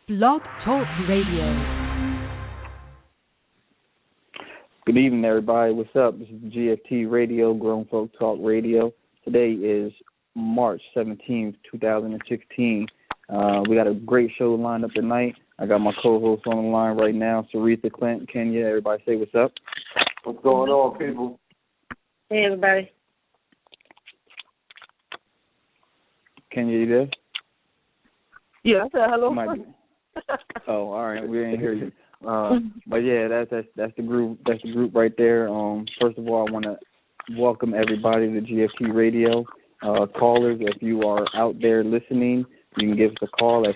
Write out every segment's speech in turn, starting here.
Blog Talk Radio. Good evening, everybody. What's up? This is GFT Radio, Grown Folk Talk Radio. Today is March 17th, 2016. We got a great show lined up tonight. I got my co-host on the line right now, Sarita, Clint, Kenya. Everybody say what's up. What's going on, people? Hey, everybody. Kenya, you there? Yeah, I said hello. Oh, all right. We didn't hear you. But yeah, that's the group. That's the group right there. First of all, I want to welcome everybody to GFT Radio. Callers, if you are out there listening, you can give us a call at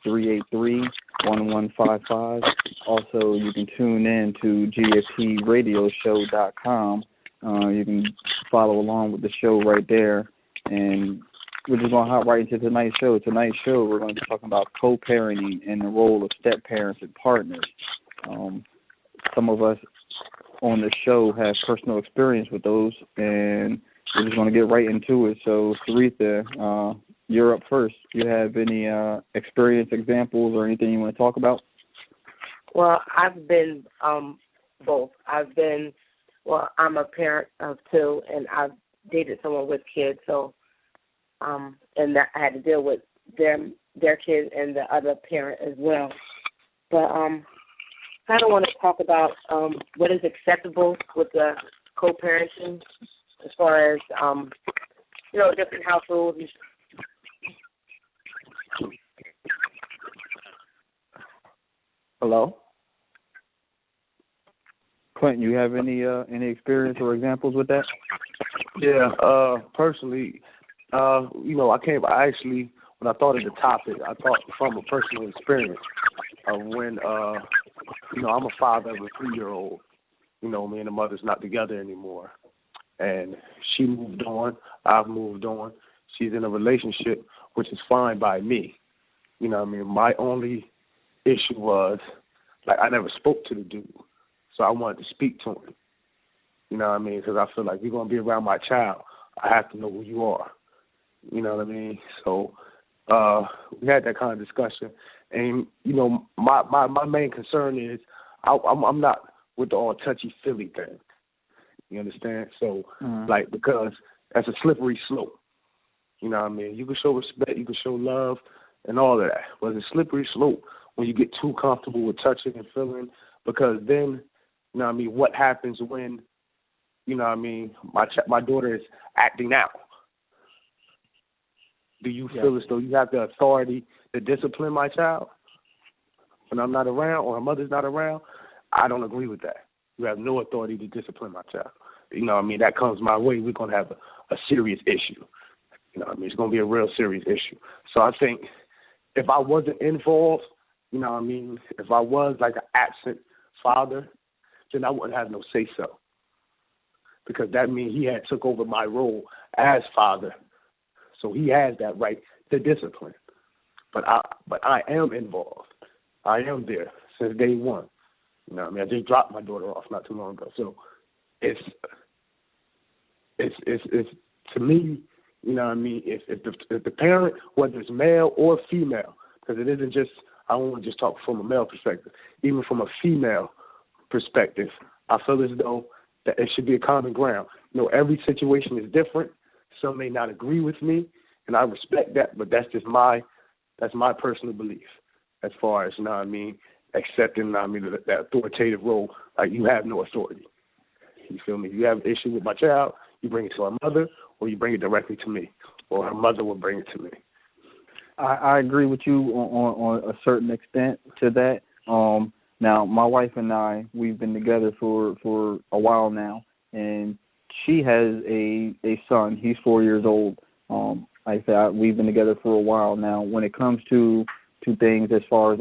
657-383-1155. Also, you can tune in to GFTRadioshow.com. You can follow along with the show right there. And we're just going to hop right into tonight's show. Tonight's show, we're going to be talking about co-parenting and the role of step-parents and partners. Some of us on the show have personal experience with those, and we're just going to get right into it. So, Sarita, you're up first. Do you have any experience examples or anything you want to talk about? Well, I've been both. I'm a parent of two, and I've dated someone with kids, so and that I had to deal with their kids and the other parent as well. But I kind of want to talk about what is acceptable with the co-parenting as far as different house rules. Hello, Clinton. You have any experience or examples with that? Yeah, personally, when I thought of the topic, I thought from a personal experience of when, I'm a father of a 3-year-old. Me and the mother's not together anymore. And she moved on. I've moved on. She's in a relationship, which is fine by me. My only issue was, I never spoke to the dude. So I wanted to speak to him. Because I feel like you're going to be around my child. I have to know who you are. You know what I mean? So we had that kind of discussion. And, my main concern is I'm not with the all touchy-feely thing. You understand? So, because that's a slippery slope. You know what I mean? You can show respect, you can show love, and all of that. But it's a slippery slope when you get too comfortable with touching and feeling, because then, what happens when, my daughter is acting out? Do you feel as though you have the authority to discipline my child when I'm not around or her mother's not around? I don't agree with that. You have no authority to discipline my child. That comes my way, we're going to have a serious issue. It's going to be a real serious issue. So I think if I wasn't involved, if I was like an absent father, then I wouldn't have no say-so. Because that means he had took over my role as father. So he has that right to discipline. But I am involved. I am there since day one. I just dropped my daughter off not too long ago. So it's to me, if the parent, whether it's male or female, because it isn't just, I don't want to just talk from a male perspective, even from a female perspective, I feel as though that it should be a common ground. Every situation is different. Some may not agree with me, and I respect that, but that's just my personal belief as far as, accepting, that authoritative role. Like, you have no authority. You feel me? You have an issue with my child, you bring it to her mother, or you bring it directly to me, or her mother will bring it to me. I agree with you on a certain extent to that. Now, my wife and I, we've been together for a while now, and she has a son. He's 4 years old. Like I said, we've been together for a while now. When it comes to things as far as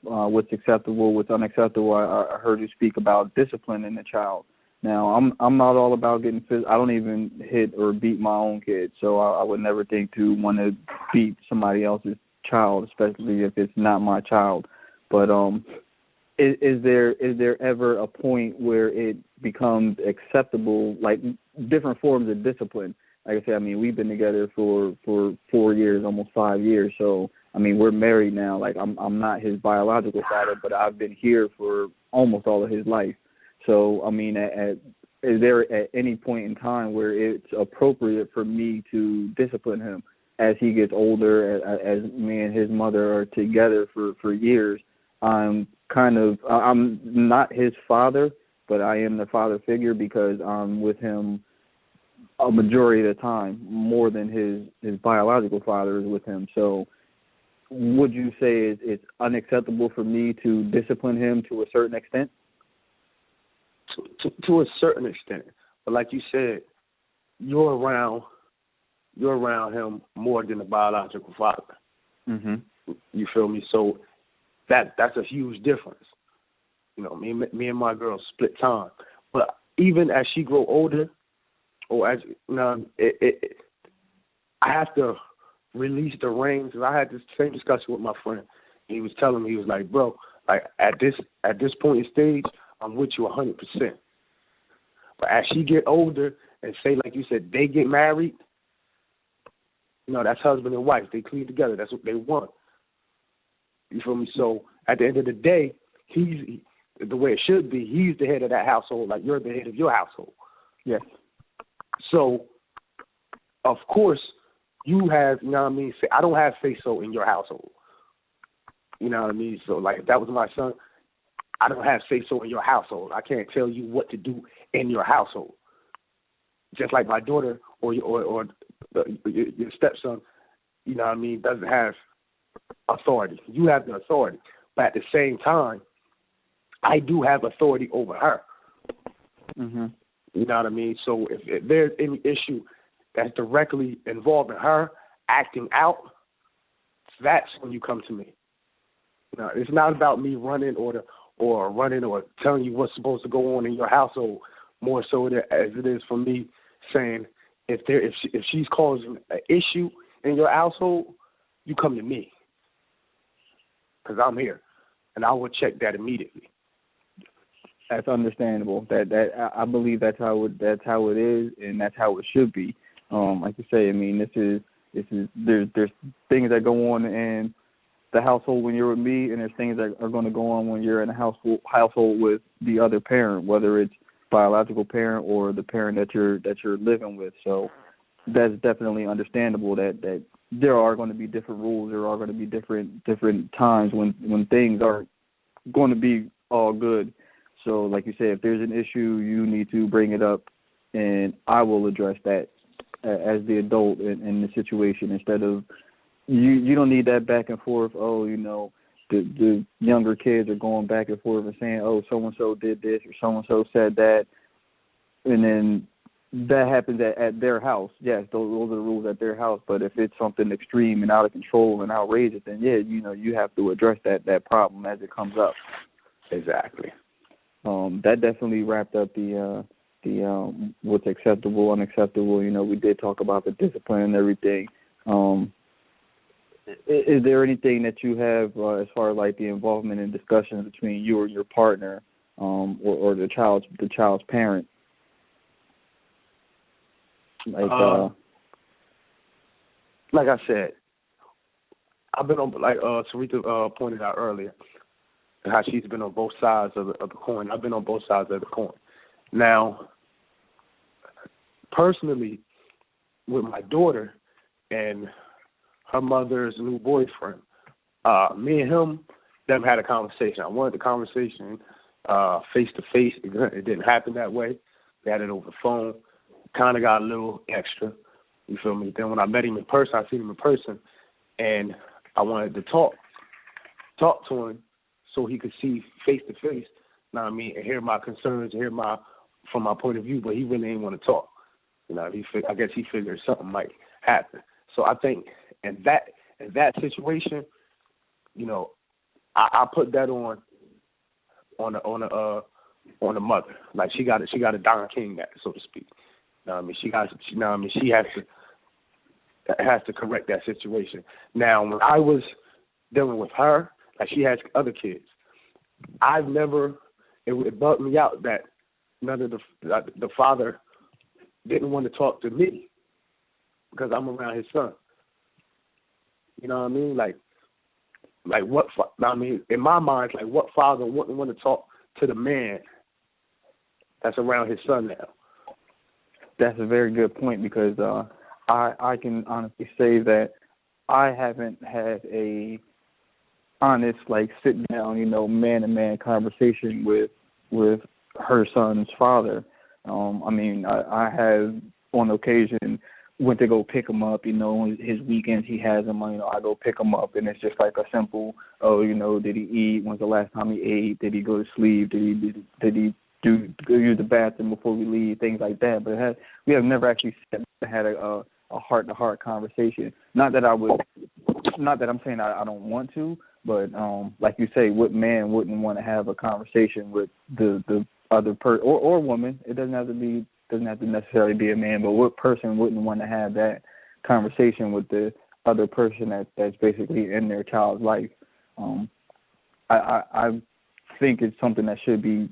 what's acceptable, what's unacceptable, I heard you speak about disciplining the child. Now, I'm not all about getting physical. I don't even hit or beat my own kids, so I would never think to want to beat somebody else's child, especially if it's not my child. But is there ever a point where it becomes acceptable, like different forms of discipline? Like I said, we've been together for 4 years, almost 5 years, so I mean, we're married now. Like, I'm not his biological father, but I've been here for almost all of his life. So, I mean, is there at any point in time where it's appropriate for me to discipline him as he gets older, as me and his mother are together for years? I'm not his father, but I am the father figure because I'm with him a majority of the time, more than his biological father is with him. So would you say it's unacceptable for me to discipline him to a certain extent? To a certain extent. But like you said, you're around him more than the biological father. Mm-hmm. You feel me? So that's a huge difference. You know, me and my girl split time. But even as she grow older, or as I have to release the reins. I had this same discussion with my friend. He was telling me, he was like, bro, like at this point in stage, I'm with you 100%. But as she get older and say, like you said, they get married, you know, that's husband and wife. They clean together. That's what they want. You feel me? So at the end of the day, he's the way it should be. He's the head of that household, like you're the head of your household. Yes. So, of course, you have, you know what I mean, I don't have say-so in your household. You know what I mean? So, like, if that was my son, I don't have say-so in your household. I can't tell you what to do in your household. Just like my daughter or your stepson, you know what I mean, doesn't have authority. You have the authority. But at the same time, I do have authority over her. Mm-hmm. You know what I mean? So if there's any issue that's directly involving her acting out, that's when you come to me. You know, it's not about me running or telling you what's supposed to go on in your household, more so as it is for me saying if she's causing an issue in your household, you come to me because I'm here, and I will check that immediately. That's understandable. That I believe that's how it is, and that's how it should be. Like you say, I mean, there's things that go on in the household when you're with me, and there's things that are going to go on when you're in a household with the other parent, whether it's biological parent or the parent that you're living with. So that's definitely understandable that there are going to be different rules. There are going to be different times when things aren't going to be all good. So, like you said, if there's an issue, you need to bring it up, and I will address that as the adult in the situation instead of you don't need that back and forth. Oh, you know, the younger kids are going back and forth and saying, oh, so-and-so did this or so-and-so said that, and then that happens at their house. Yes, those are the rules at their house, but if it's something extreme and out of control and outrageous, then, yeah, you know, you have to address that problem as it comes up. Exactly. That definitely wrapped up the what's acceptable, unacceptable. You know, we did talk about the discipline and everything. Is there anything that you have as far as like the involvement and discussions between you or your partner, or the child's parent? Like I said, I've been on, like Sarita pointed out earlier, how she's been on both sides of the coin. I've been on both sides of the coin. Now, personally, with my daughter and her mother's new boyfriend, me and him, them had a conversation. I wanted the conversation face-to-face. It didn't happen that way. We had it over the phone. Kind of got a little extra. You feel me? Then when I met him in person, I seen him in person, and I wanted to talk to him so he could see face-to-face, you know what I mean, and hear my concerns, from my point of view, but he really didn't want to talk. You know, I guess he figured something might happen. So I think in that situation, you know, I put that on the mother. Like she got a Don King that, so to speak. You know what I mean? She has to correct that situation. Now, when I was dealing with her, like she has other kids, it bugged me out that none of the father didn't want to talk to me because I'm around his son. You know what I mean? Like, like what? I mean, in my mind, like what father wouldn't want to talk to the man that's around his son now? That's a very good point because I can honestly say that I haven't had a honest like sit down, man to man conversation with her son's father. I mean, I have on occasion went to go pick him up. His weekends he has him. I go pick him up, and it's just like a simple, did he eat? When's the last time he ate? Did he go to sleep? Did he go use the bathroom before we leave? Things like that. But we have never actually had a heart to heart conversation. Not that I'm saying I don't want to, but like you say, what man wouldn't want to have a conversation with the other person or woman? It doesn't have to necessarily be a man, but what person wouldn't want to have that conversation with the other person that's basically in their child's life? I think it's something that should be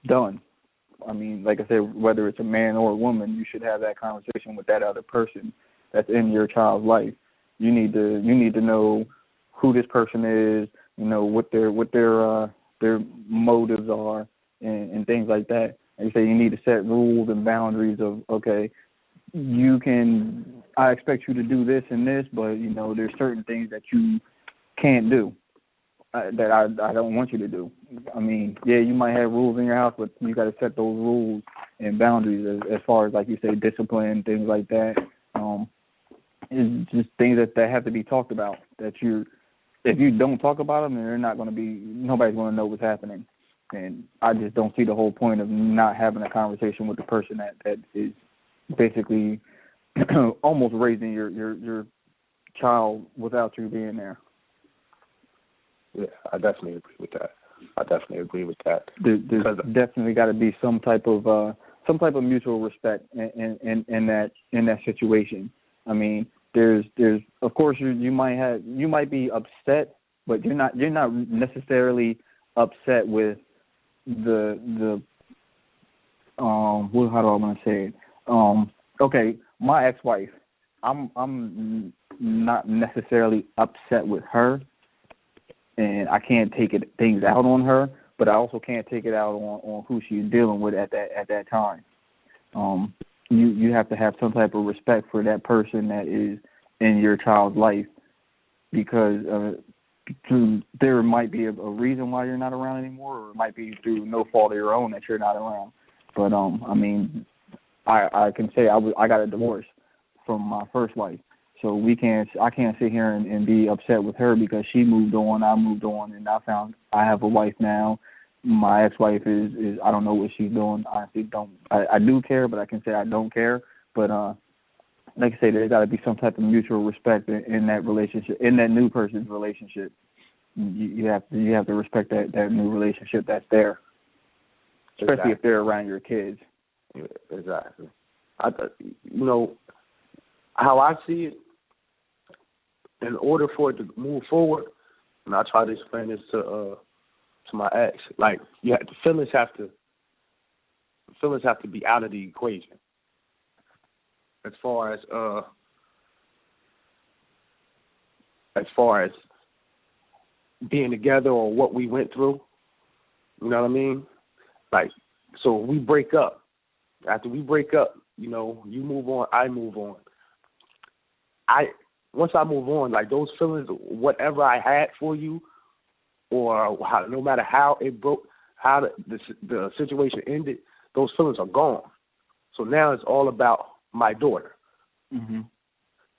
done. I mean, like I said, whether it's a man or a woman, you should have that conversation with that other person that's in your child's life. You need to know who this person is, what their motives are, and things like that. Like you say, you need to set rules and boundaries of, okay, I expect you to do this and this, but there's certain things that you can't do. That I don't want you to do. I mean, yeah, you might have rules in your house, but you got to set those rules and boundaries as far as, like you say, discipline, things like that. It's just things that have to be talked about. If you don't talk about them, then nobody's going to know what's happening. And I just don't see the whole point of not having a conversation with the person that is basically almost raising your child without you being there. Yeah, I definitely agree with that. There's definitely got to be some type of mutual respect in that situation. I mean, there's of course you might be upset, but you're not necessarily upset with the how do I want to say it? Okay, my ex-wife, I'm not necessarily upset with her. And I can't take things out on her, but I also can't take it out on who she's dealing with at that time. You have to have some type of respect for that person that is in your child's life, because there might be a reason why you're not around anymore, or it might be through no fault of your own that you're not around. But I mean, I can say I got a divorce from my first wife. So I can't sit here and be upset with her because she moved on, I moved on, and I have a wife now. My ex-wife is I don't know what she's doing. I do care, but I can say I don't care. But like I say, there's got to be some type of mutual respect in that relationship, in that new person's relationship. You have to respect that new relationship that's there, especially if they're around your kids. Yeah, exactly. How I see it, in order for it to move forward, and I try to explain this to my ex, like the feelings have to be out of the equation. As far as being together or what we went through, you know what I mean? Like, so we break up. After we break up, you move on, I move on. Once I move on, like those feelings, whatever I had for you, or no matter how it broke, how the situation ended, those feelings are gone. So now it's all about my daughter. Mm-hmm.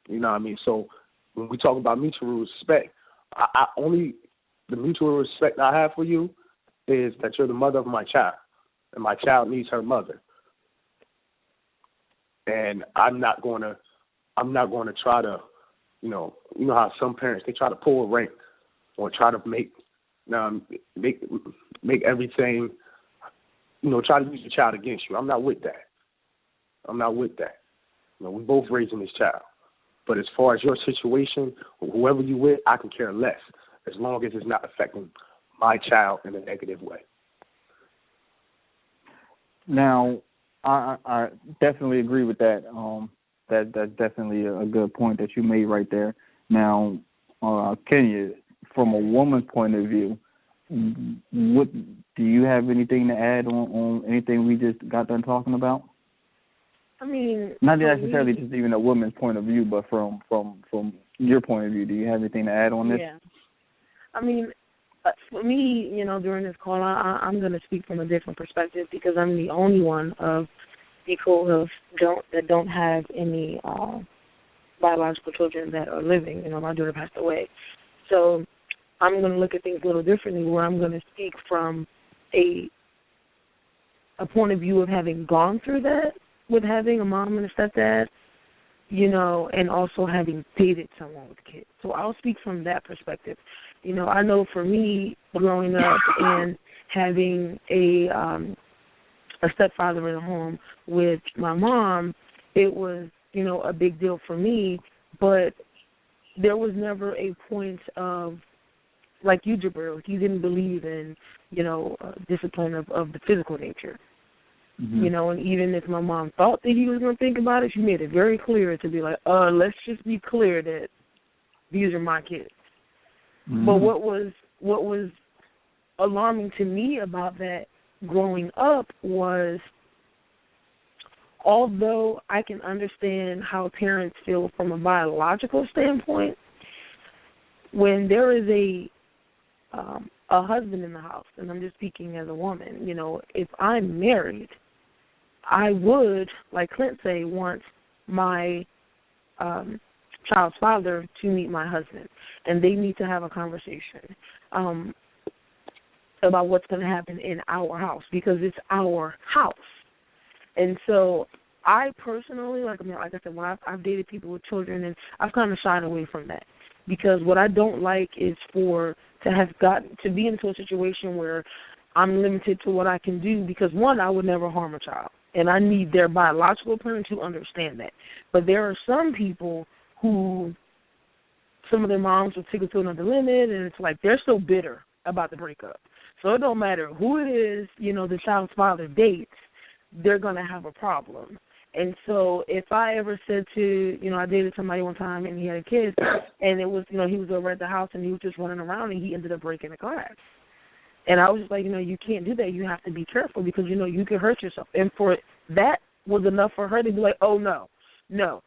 You know what I mean? So when we talk about mutual respect, I only the mutual respect I have for you is that you're the mother of my child, and my child needs her mother. And I'm not going to try to, you know how some parents, they try to pull a rank or try to make everything, try to use the child against you. I'm not with that. We're both raising this child. But as far as your situation, or whoever you with, I can care less, as long as it's not affecting my child in a negative way. Now, I definitely agree with that. That's definitely a good point that you made right there. Now, Kenya, from a woman's point of view, what do you have anything to add on anything we just got done talking about? I mean, not necessarily just even a woman's point of view, but from your point of view, do you have anything to add on this? Yeah. I mean, for me, during this call, I'm going to speak from a different perspective because I'm the only one of people that don't have any biological children that are living. My daughter passed away. So I'm going to look at things a little differently, where I'm going to speak from a point of view of having gone through that with having a mom and a stepdad, and also having dated someone with kids. So I'll speak from that perspective. I know for me, growing up and having a stepfather in the home with my mom, it was, a big deal for me, but there was never a point of, like you, Jabril, he didn't believe in, discipline of the physical nature. Mm-hmm. And even if my mom thought that he was going to think about it, she made it very clear to be like, let's just be clear that these are my kids. Mm-hmm. But what was alarming to me about that growing up was, although I can understand how parents feel from a biological standpoint, when there is a husband in the house, and I'm just speaking as a woman, if I'm married, I would, like Clint say, want my child's father to meet my husband, and they need to have a conversation about what's going to happen in our house, because it's our house. And so I personally, like I said, when I've dated people with children, and I've kind of shied away from that, because what I don't like is to be into a situation where I'm limited to what I can do, because one, I would never harm a child, and I need their biological parent to understand that. But there are some people who, some of their moms will take it to another limit, and it's like they're so bitter about the breakup. So it don't matter who it is, the child's father dates, they're going to have a problem. And so if I ever said to, I dated somebody one time and he had a kid, and it was, he was over at the house and he was just running around and he ended up breaking a glass. And I was just like, you can't do that. You have to be careful because, you can hurt yourself. And for that was enough for her to be like, oh, no,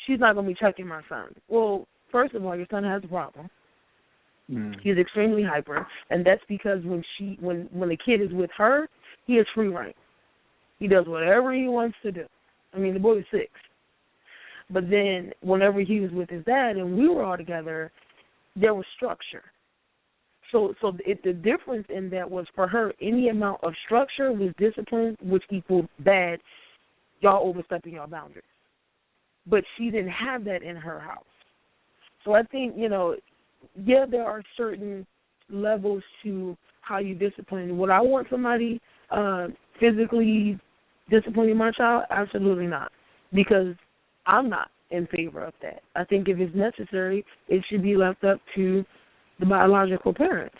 she's not going to be checking my son. Well, first of all, your son has a problem. He's extremely hyper, and that's because when the kid is with her, he has free reign. He does whatever he wants to do. I mean, the boy is 6. But then whenever he was with his dad and we were all together, there was structure. So the difference in that was, for her, any amount of structure was discipline, which equaled bad, y'all overstepping your boundaries. But she didn't have that in her house. So I think, there are certain levels to how you discipline. Would I want somebody physically disciplining my child? Absolutely not, because I'm not in favor of that. I think if it's necessary, it should be left up to the biological parents.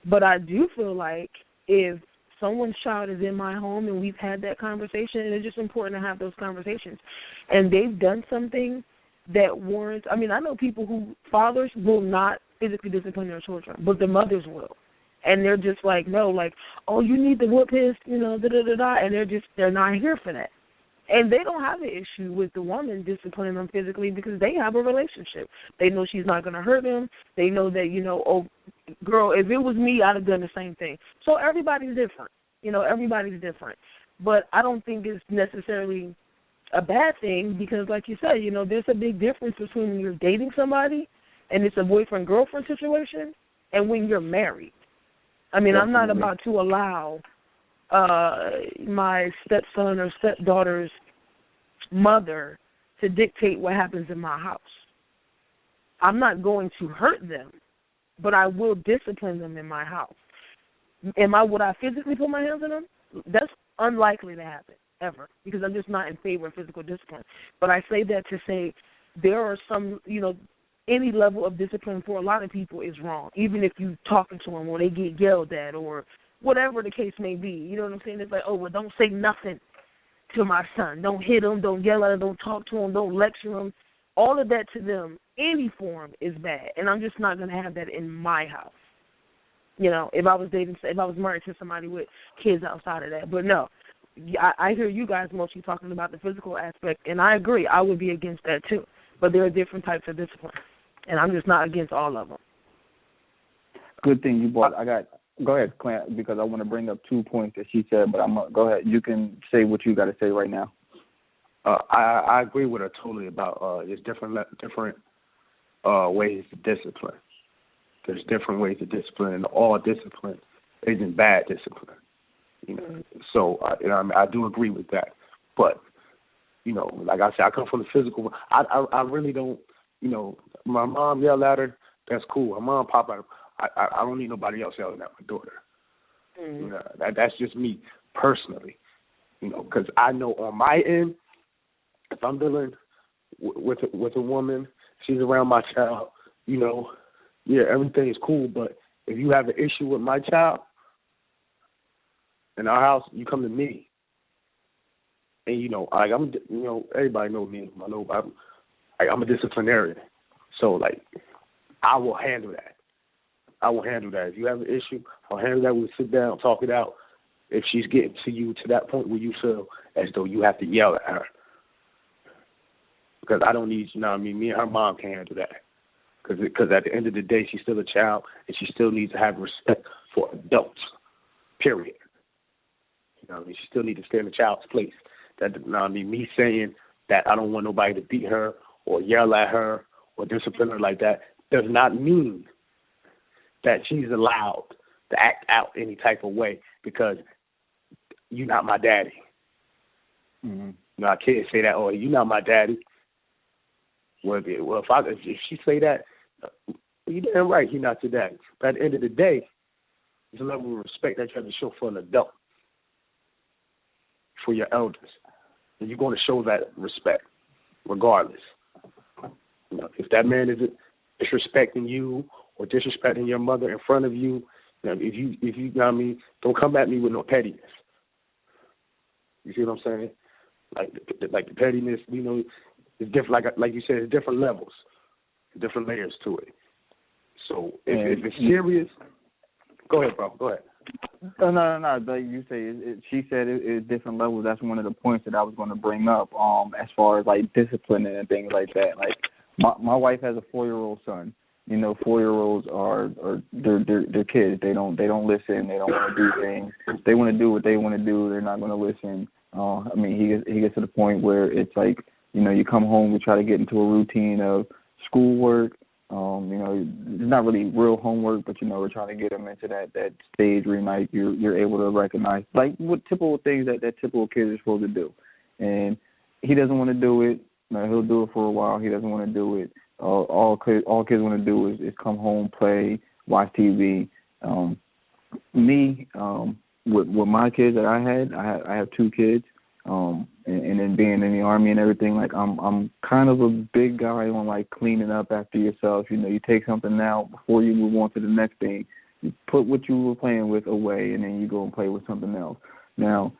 But I do feel like if someone's child is in my home and we've had that conversation, and it's just important to have those conversations, and they've done something that warrants, I know people who, fathers will not physically discipline their children, but the mothers will. And they're just like, no, like, oh, you need to whoop his, da-da-da-da, and they're not here for that. And they don't have an issue with the woman disciplining them physically because they have a relationship. They know she's not going to hurt him. They know that, oh, girl, if it was me, I'd have done the same thing. So everybody's different. Everybody's different. But I don't think it's necessarily a bad thing because, like you said, there's a big difference between when you're dating somebody and it's a boyfriend-girlfriend situation and when you're married. Definitely. I'm not about to allow my stepson or stepdaughter's mother to dictate what happens in my house. I'm not going to hurt them, but I will discipline them in my house. Would I physically put my hands on them? That's unlikely to happen, ever, because I'm just not in favor of physical discipline. But I say that to say there are some, any level of discipline for a lot of people is wrong, even if you talking to them or they get yelled at or whatever the case may be. You know what I'm saying? It's like, oh, well, don't say nothing to my son. Don't hit him. Don't yell at him. Don't talk to him. Don't lecture him. all of that to them, any form is bad, and I'm just not going to have that in my house. You know, if I was married to somebody with kids outside of that. But no, I hear you guys mostly talking about the physical aspect, and I agree. I would be against that too. But there are different types of discipline, and I'm just not against all of them. Good thing you brought. Go ahead, Clint, because I want to bring up 2 points that she said. But go ahead. You can say what you got to say right now. I agree with her totally about there's different ways to discipline. There's different ways to discipline, and all discipline isn't bad discipline. You know, so I do agree with that. But you know, like I said, I come from the physical. I really don't. You know, my mom yelled at her. That's cool. My mom pop at her. I don't need nobody else yelling at my daughter. You know, that's just me personally. You know, because I know on my end, if I'm dealing with a woman, she's around my child. You know, yeah, everything is cool. But if you have an issue with my child in our house, you come to me. And you know, everybody knows me. I'm a disciplinarian. So like, I will handle that. If you have an issue, I'll handle that. We'll sit down, talk it out. If she's getting to you to that point where you feel as though you have to yell at her. Because I don't need, you know what I mean? Me and her mom can handle that. Because at the end of the day, she's still a child, and she still needs to have respect for adults, period. You know what I mean? She still needs to stay in the child's place. That, you know what I mean? Me saying that I don't want nobody to beat her or yell at her or discipline her like that does not mean that she's allowed to act out any type of way because you're not my daddy. Mm-hmm. You know, I can't say that, oh, you're not my daddy. Well, if she say that, you're damn right, he's not your daddy. But at the end of the day, there's a level of respect that you have to show for an adult, for your elders. And you're going to show that respect regardless. You know, if that man is disrespecting you or disrespecting your mother in front of you, you know, if you know what I mean, don't come at me with no pettiness. You see what I'm saying? Like the pettiness, you know, is different. Like you said, it's different levels, different layers to it. So if it's serious, go ahead, bro. Go ahead. No. Like you say, she said it's different levels. That's one of the points that I was going to bring up. As far as like discipline and things like that. Like my wife has a 4-year-old son. You know, 4-year-olds are they're kids. They don't listen. They don't want to do things. If they want to do what they want to do, they're not going to listen. I mean, he gets to the point where it's like, you know, you come home, we try to get into a routine of schoolwork. You know, it's not really real homework, but you know, we're trying to get him into that stage where like you're able to recognize like what typical things that typical kids are supposed to do, and he doesn't want to do it. You know, he'll do it for a while. He doesn't want to do it. All kids want to do is come home, play, watch TV. With my kids that I have 2 kids, and then being in the Army and everything, like I'm kind of a big guy on like cleaning up after yourself. You know, you take something out before you move on to the next thing. You put what you were playing with away, and then you go and play with something else. Now,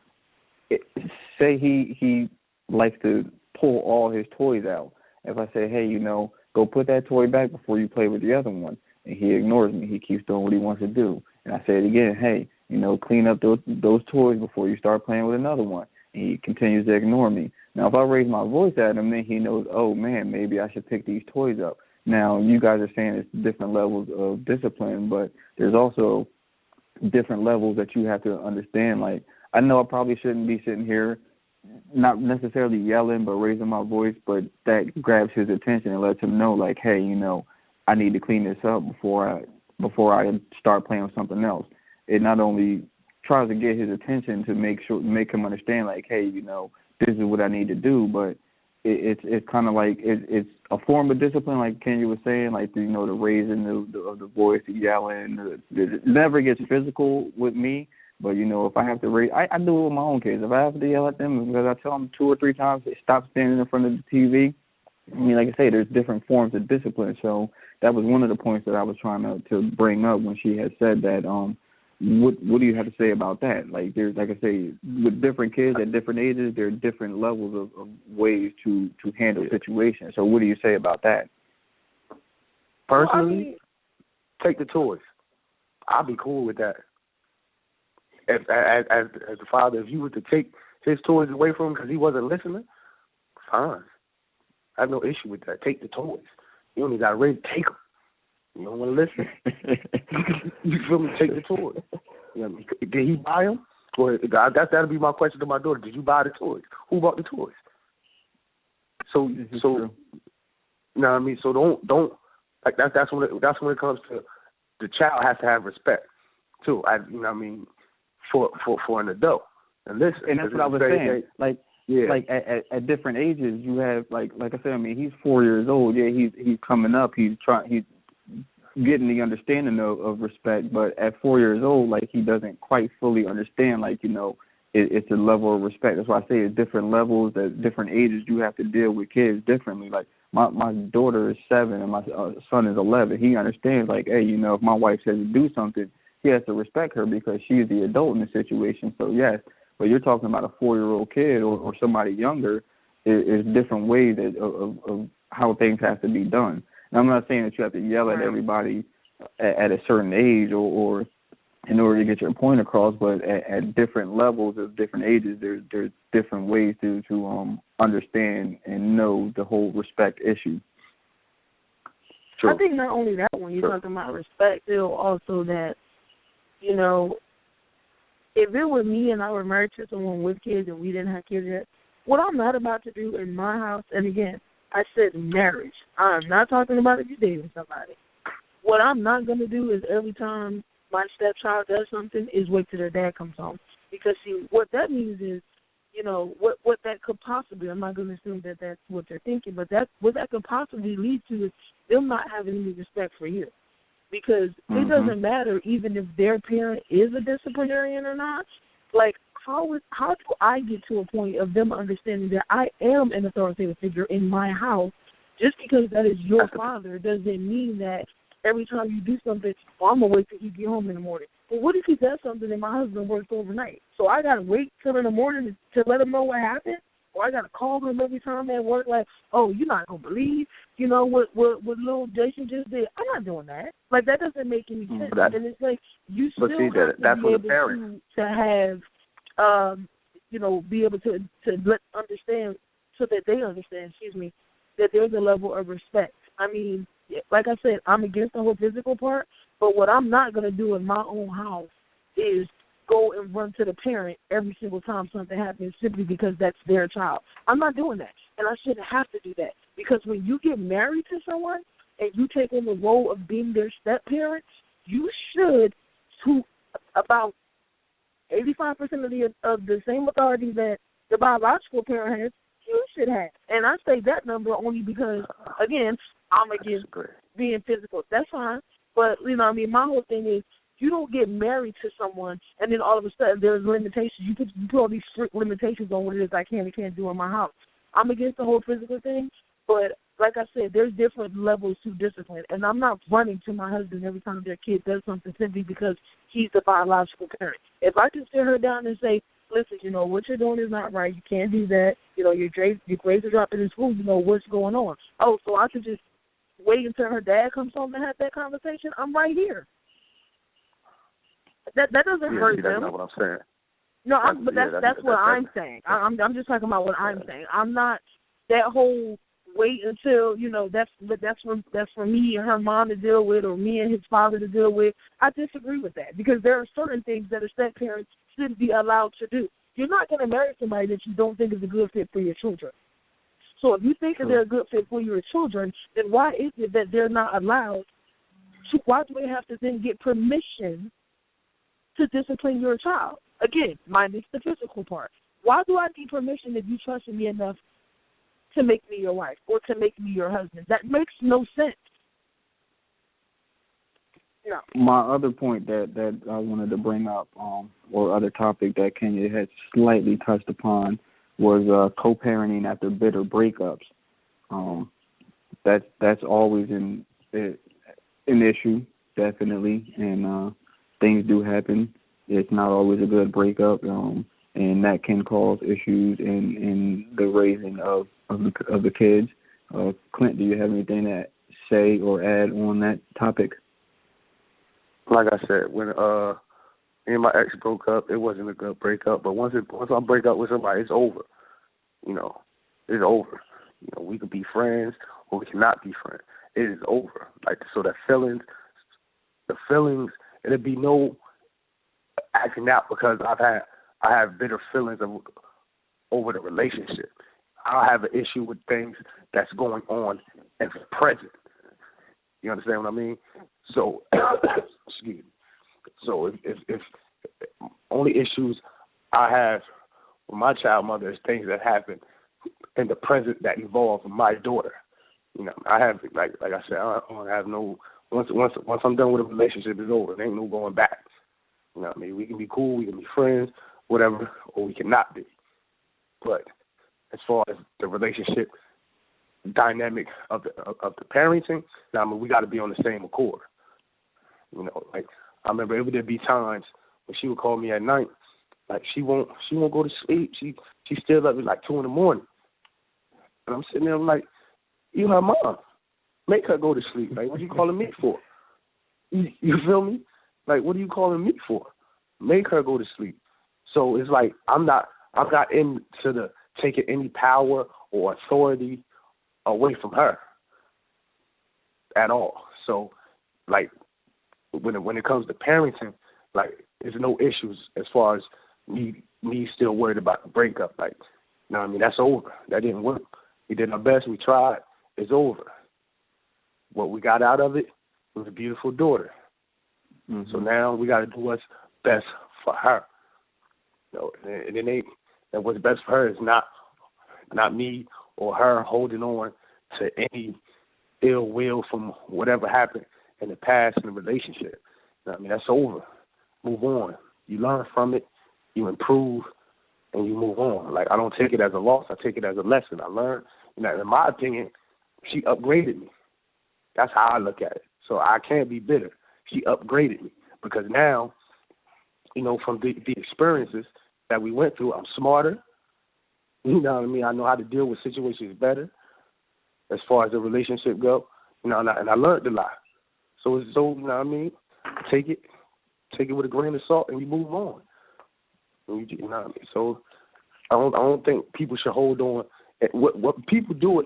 say he likes to pull all his toys out. If I say, hey, you know, go put that toy back before you play with the other one, and he ignores me, he keeps doing what he wants to do. And I say it again, hey, you know, clean up those toys before you start playing with another one. And he continues to ignore me. Now, if I raise my voice at him, then he knows, oh, man, maybe I should pick these toys up. Now, you guys are saying it's different levels of discipline, but there's also different levels that you have to understand. Like, I know I probably shouldn't be sitting here not necessarily yelling but raising my voice, but that grabs his attention and lets him know, like, hey, you know, I need to clean this up before I start playing with something else. It not only tries to get his attention to make him understand, like, hey, you know, this is what I need to do, but it's kind of like it's a form of discipline, like Kenya was saying, like, you know, the raising of the voice, the yelling. It never gets physical with me, but, you know, if I have to raise, I do it with my own kids. If I have to yell at them, because I tell them 2 or 3 times, they stop standing in front of the TV. I mean, like I say, there's different forms of discipline. So that was one of the points that I was trying to bring up when she had said that what do you have to say about that? Like, there's, like I say, with different kids at different ages, there are different levels of ways to handle situations. So what do you say about that? Personally, take the toys. I'll be cool with that. As the father, if you were to take his toys away from him because he wasn't listening, fine. I have no issue with that. Take the toys. You only got ready to take them. You don't want to listen. You feel me? Take the toys. You know what I mean? Did he buy them? Or that'll be my question to my daughter. Did you buy the toys? Who bought the toys? So you know what I mean. So don't like that's when it comes to the child has to have respect too. You know what I mean, for an adult. And listen, and that's what I was saying. Like at different ages, you have like I said. I mean, he's 4 years old. Yeah, he's coming up. He's getting the understanding of respect. But at 4 years old, like, he doesn't quite fully understand. Like, you know, it's a level of respect. That's why I say at different levels, at different ages, you have to deal with kids differently. Like, my daughter is 7 and my son is 11. He understands, like, hey, you know, if my wife says to do something, he has to respect her because she's the adult in the situation. So yes. But you're talking about a 4-year-old kid or somebody younger. Is different ways of how things have to be done. And I'm not saying that you have to yell at everybody at a certain age or in order to get your point across, but at different levels of different ages, there's different ways to understand and know the whole respect issue. True. I think not only that, when you're talking about respect, still also that, you know, if it were me and I were married to someone with kids and we didn't have kids yet, what I'm not about to do in my house, and again, I said marriage. I'm not talking about if you're dating somebody. What I'm not going to do is every time my stepchild does something is wait till their dad comes home. Because, see, what that means is, you know, what that could possibly, I'm not going to assume that that's what they're thinking, but what that could possibly lead to is them not having any respect for you. Because it doesn't matter even if their parent is a disciplinarian or not. Like, how do I get to a point of them understanding that I am an authoritative figure in my house? Just because that is your father doesn't mean that every time you do something, well, I'm going to wait till you get home in the morning. But what if he does something and my husband works overnight? So I got to wait till in the morning to let him know what happened? Or I got to call him every time at work like, oh, you're not going to believe, you know, what little Jason just did. I'm not doing that. Like, that doesn't make any sense. And it's like you still have to be able to have, you know, be able to understand so that they understand, that there's a level of respect. I mean, like I said, I'm against the whole physical part, but what I'm not going to do in my own house is go and run to the parent every single time something happens simply because that's their child. I'm not doing that, and I shouldn't have to do that, because when you get married to someone and you take on the role of being their step-parent, you should, to about 85% of the same authority that the biological parent has, you should have. And I say that number only because, again, I'm against being physical. That's fine. But, you know what I mean, my whole thing is you don't get married to someone and then all of a sudden there's limitations. You put all these strict limitations on what it is I can and can't do in my house. I'm against the whole physical thing, but like I said, there's different levels to discipline. And I'm not running to my husband every time their kid does something simply because he's the biological parent. If I can sit her down and say, listen, you know, what you're doing is not right. You can't do that. You know, your grades are dropping in school. You know, what's going on? Oh, so I could just wait until her dad comes home to have that conversation? I'm right here. That doesn't hurt them. That's not what I'm saying. No, that's what I'm saying. I'm just talking about what I'm saying. I'm not that whole wait until, you know, that's for me and her mom to deal with or me and his father to deal with. I disagree with that because there are certain things that a step parent shouldn't be allowed to do. You're not going to marry somebody that you don't think is a good fit for your children. So if you think that they're a good fit for your children, then why is it that they're not allowed to, why do they have to then get permission to discipline your child? Again, minus the physical part. Why do I need permission if you trust me enough to make me your wife or to make me your husband? That makes no sense. No. My other point that I wanted to bring up, or other topic that Kenya had slightly touched upon, was co-parenting after bitter breakups. That's always an issue, definitely, and things do happen. It's not always a good breakup, and that can cause issues in the raising of the kids. Clint, do you have anything to say or add on that topic? Like I said, when me and my ex broke up, it wasn't a good breakup. But once I break up with somebody, it's over. It's over. We could be friends or we cannot be friends. It is over. Like, so the feelings, it'll be no acting out because I have bitter feelings over the relationship. I have an issue with things that's going on in the present. You understand what I mean? So, excuse me. So if only issues I have with my child mother is things that happen in the present that involve my daughter. I have like I said, I don't have no. Once I'm done with a relationship, it's over. There ain't no going back. You know what I mean? We can be cool, we can be friends, whatever, or we cannot be. But as far as the relationship dynamic of the parenting, now, I mean, we got to be on the same accord. Like I remember there'd be times when she would call me at night, like she won't go to sleep. She still up at like 2 a.m. And I'm sitting there like, you her mom. Make her go to sleep. Like, what are you calling me for? You feel me? Like, what are you calling me for? Make her go to sleep. So it's like I'm not into the taking any power or authority away from her at all. So, like, when it comes to parenting, like, there's no issues as far as me still worried about the breakup. Like, you know what I mean? That's over. That didn't work. We did our best. We tried. It's over. What we got out of it was a beautiful daughter. Mm-hmm. So now we got to do what's best for her. And what's best for her is not me or her holding on to any ill will from whatever happened in the past in the relationship. I mean, that's over. Move on. You learn from it, you improve, and you move on. Like, I don't take it as a loss. I take it as a lesson. I learned. In my opinion, she upgraded me. That's how I look at it. So I can't be bitter. She upgraded me because now, from the experiences that we went through, I'm smarter. You know what I mean? I know how to deal with situations better as far as the relationship go. And I learned a lot. So you know what I mean? Take it with a grain of salt, and we move on. You know what I mean? So I don't think people should hold on. What people do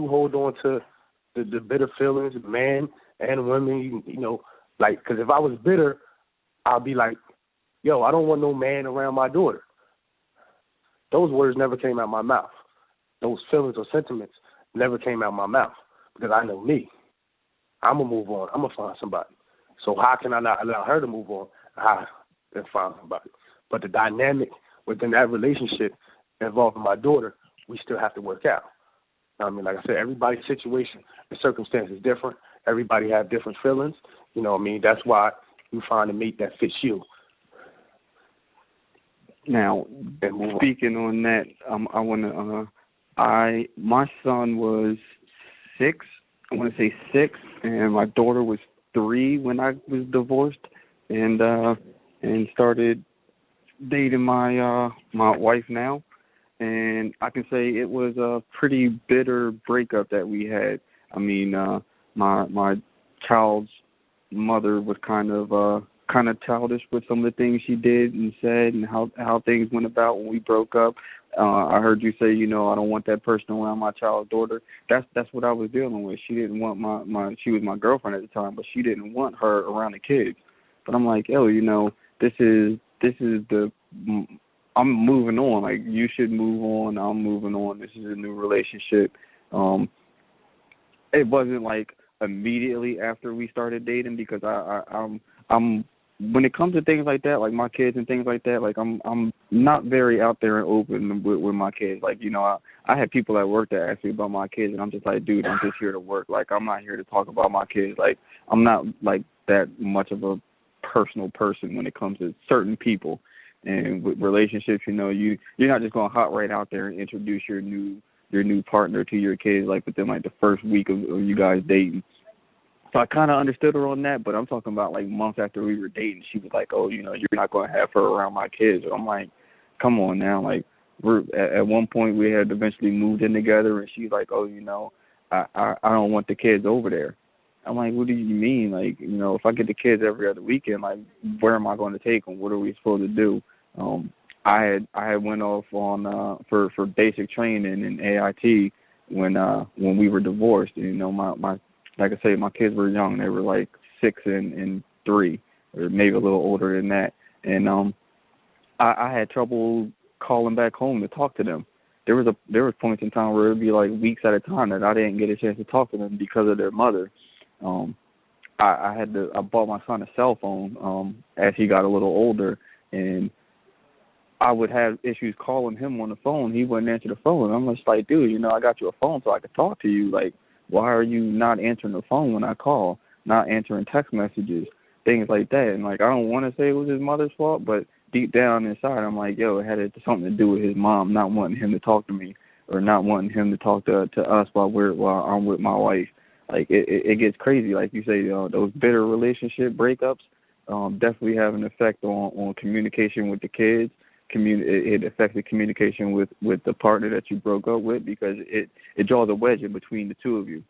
hold on to the bitter feelings, men and women. Like, because if I was bitter, I'd be like, yo, I don't want no man around my daughter. Those words never came out of my mouth. Those feelings or sentiments never came out of my mouth because I know me. I'm going to move on. I'm going to find somebody. So how can I not allow her to move on and find somebody? But the dynamic within that relationship involving my daughter, we still have to work out. I mean, like I said, everybody's situation and circumstance is different. Everybody have different feelings. You know what I mean? That's why you find a mate that fits you. Now, speaking on that, I want to. My son was 6. I want to say 6, and my daughter was 3 when I was divorced, and started dating my wife now. And I can say it was a pretty bitter breakup that we had. I mean, my child's mother was kind of childish with some of the things she did and said and how things went about when we broke up. I heard you say, I don't want that person around my child's daughter. That's what I was dealing with. She didn't want she was my girlfriend at the time, but she didn't want her around the kids. But I'm like, this is I'm moving on. Like, you should move on. I'm moving on. This is a new relationship. It wasn't like immediately after we started dating because I'm when it comes to things like that, like my kids and things like that, like I'm not very out there and open with my kids. Like, I had people at work that asked me about my kids, and I'm just like, dude, I'm just here to work. Like, I'm not here to talk about my kids. Like, I'm not like that much of a personal person when it comes to certain people. And with relationships, you're not just going to hop right out there and introduce your new partner to your kids like within like the first week of you guys dating. So I kind of understood her on that, but I'm talking about like months after we were dating, she was like, "Oh, you're not going to have her around my kids." I'm like, "Come on now!" Like, we're at one point we had eventually moved in together, and she's like, "Oh, I don't want the kids over there." I'm like, "What do you mean? Like, if I get the kids every other weekend, like, where am I going to take them? What are we supposed to do?" I had went off on for basic training in AIT when we were divorced. My like I say, my kids were young. They were like 6 and 3, or maybe a little older than that. And I had trouble calling back home to talk to them. There was points in time where it'd be like weeks at a time that I didn't get a chance to talk to them because of their mother. I bought my son a cell phone as he got a little older, and I would have issues calling him on the phone. He wouldn't answer the phone. I'm just like, dude, I got you a phone so I could talk to you. Like, why are you not answering the phone when I call, not answering text messages, things like that? And, like, I don't want to say it was his mother's fault, but deep down inside, I'm like, yo, it had something to do with his mom not wanting him to talk to me or not wanting him to talk to us while I'm with my wife. Like, it gets crazy. Like you say, those bitter relationship breakups definitely have an effect on communication with the kids. It affects the communication with the partner that you broke up with, because it draws a wedge in between the two of you.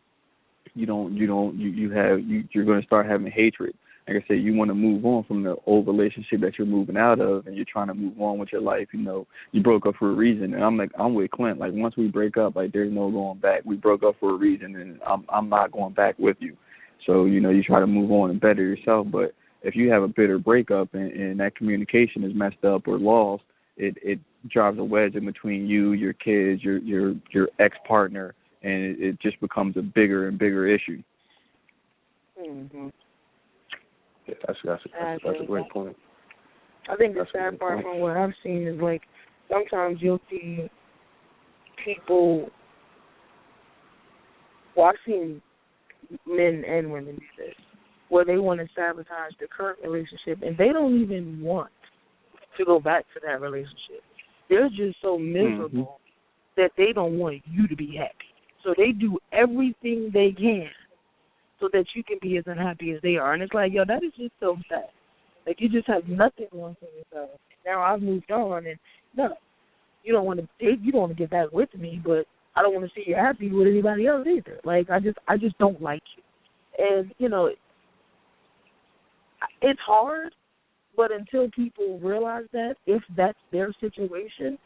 You're going to start having hatred. Like I said, you want to move on from the old relationship that you're moving out of, and you're trying to move on with your life. You broke up for a reason, and I'm with Clint. Like, once we break up, like, there's no going back. We broke up for a reason, and I'm not going back with you. So you try to move on and better yourself. But if you have a bitter breakup and that communication is messed up or lost, it drives a wedge in between you, your kids, your ex-partner, and it just becomes a bigger and bigger issue. Mm-hmm. Yeah, that's a great point. I think the sad part from what I've seen is, like, sometimes you'll see people, well, I've seen men and women do this, where they want to sabotage the current relationship, and they don't even want to go back to that relationship. They're just so miserable that they don't want you to be happy. So they do everything they can so that you can be as unhappy as they are. And it's like, yo, that is just so sad. Like, you just have nothing going for yourself. Now I've moved on, and no, you don't want to get back with me, but I don't want to see you happy with anybody else either. Like, I just don't like you. And, it's hard. But until people realize that, if that's their situation,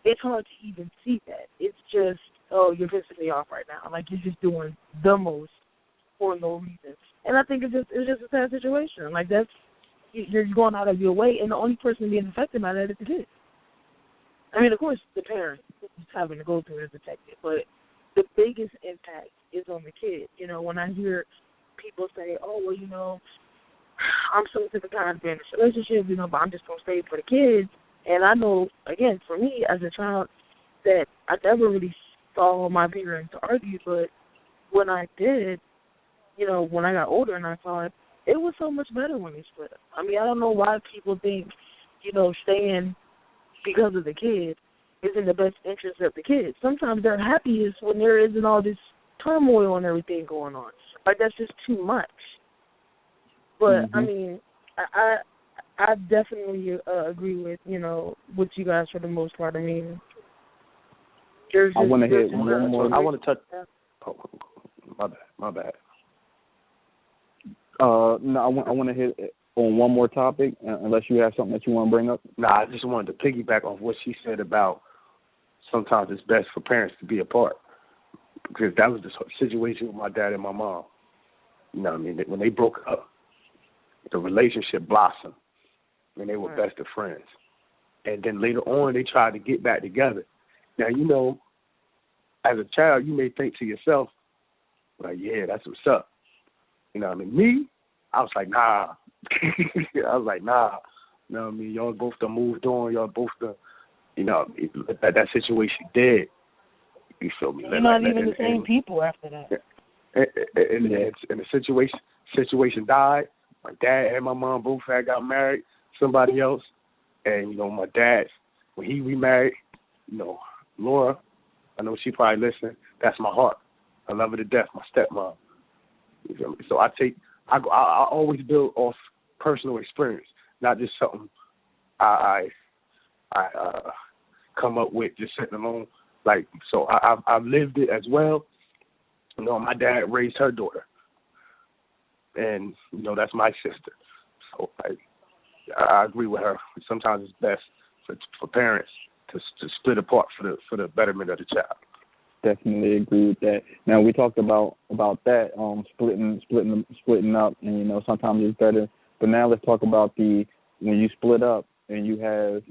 it's hard to even see that. It's just, oh, you're pissing me off right now. Like, you're just doing the most for no reason. And I think it's just a sad situation. Like, you're going out of your way, and the only person being affected by that is the kid. I mean, of course, the parent is having to go through it as protected, but the biggest impact is on the kid. When I hear people say, oh, well, I'm so sick of tired of being in a relationship, but I'm just going to stay for the kids. And I know, again, for me as a child, that I never really saw my parents argue, but when I did, when I got older and I saw it, it was so much better when they split up. I mean, I don't know why people think, staying because of the kid is in the best interest of the kids. Sometimes they're happiest when there isn't all this turmoil and everything going on. Like, that's just too much. But, I mean, I definitely agree with, with you guys for the most part. I mean, I want to hit one more. I want to touch. Oh, my bad. No, I want to hit on one more topic, unless you have something that you want to bring up. Nah, I just wanted to piggyback off what she said about sometimes it's best for parents to be apart, because that was the situation with my dad and my mom. What I mean? When they broke up, the relationship blossomed, and they were best of friends. And then later on, they tried to get back together. Now, as a child, you may think to yourself, like, yeah, that's what's up. I mean? Me, I was like, nah. I mean? Y'all both done moved on. Y'all both done, that situation dead. You feel me? You're not even the same people after that. And the situation died. My dad and my mom both had got married, somebody else. And, my dad, when he remarried, Laura, I know she probably listened. That's my heart. I love her to death, my stepmom. You feel me? So I always build off personal experience, not just something I come up with just sitting alone. Like, so I've lived it as well. You know, my dad raised her daughter, and you know that's my sister. So I agree with her. Sometimes it's best for parents to split apart for the betterment of the child. Definitely agree with that. Now we talked about that splitting up, and you know sometimes it's better. But now let's talk about when you split up and you have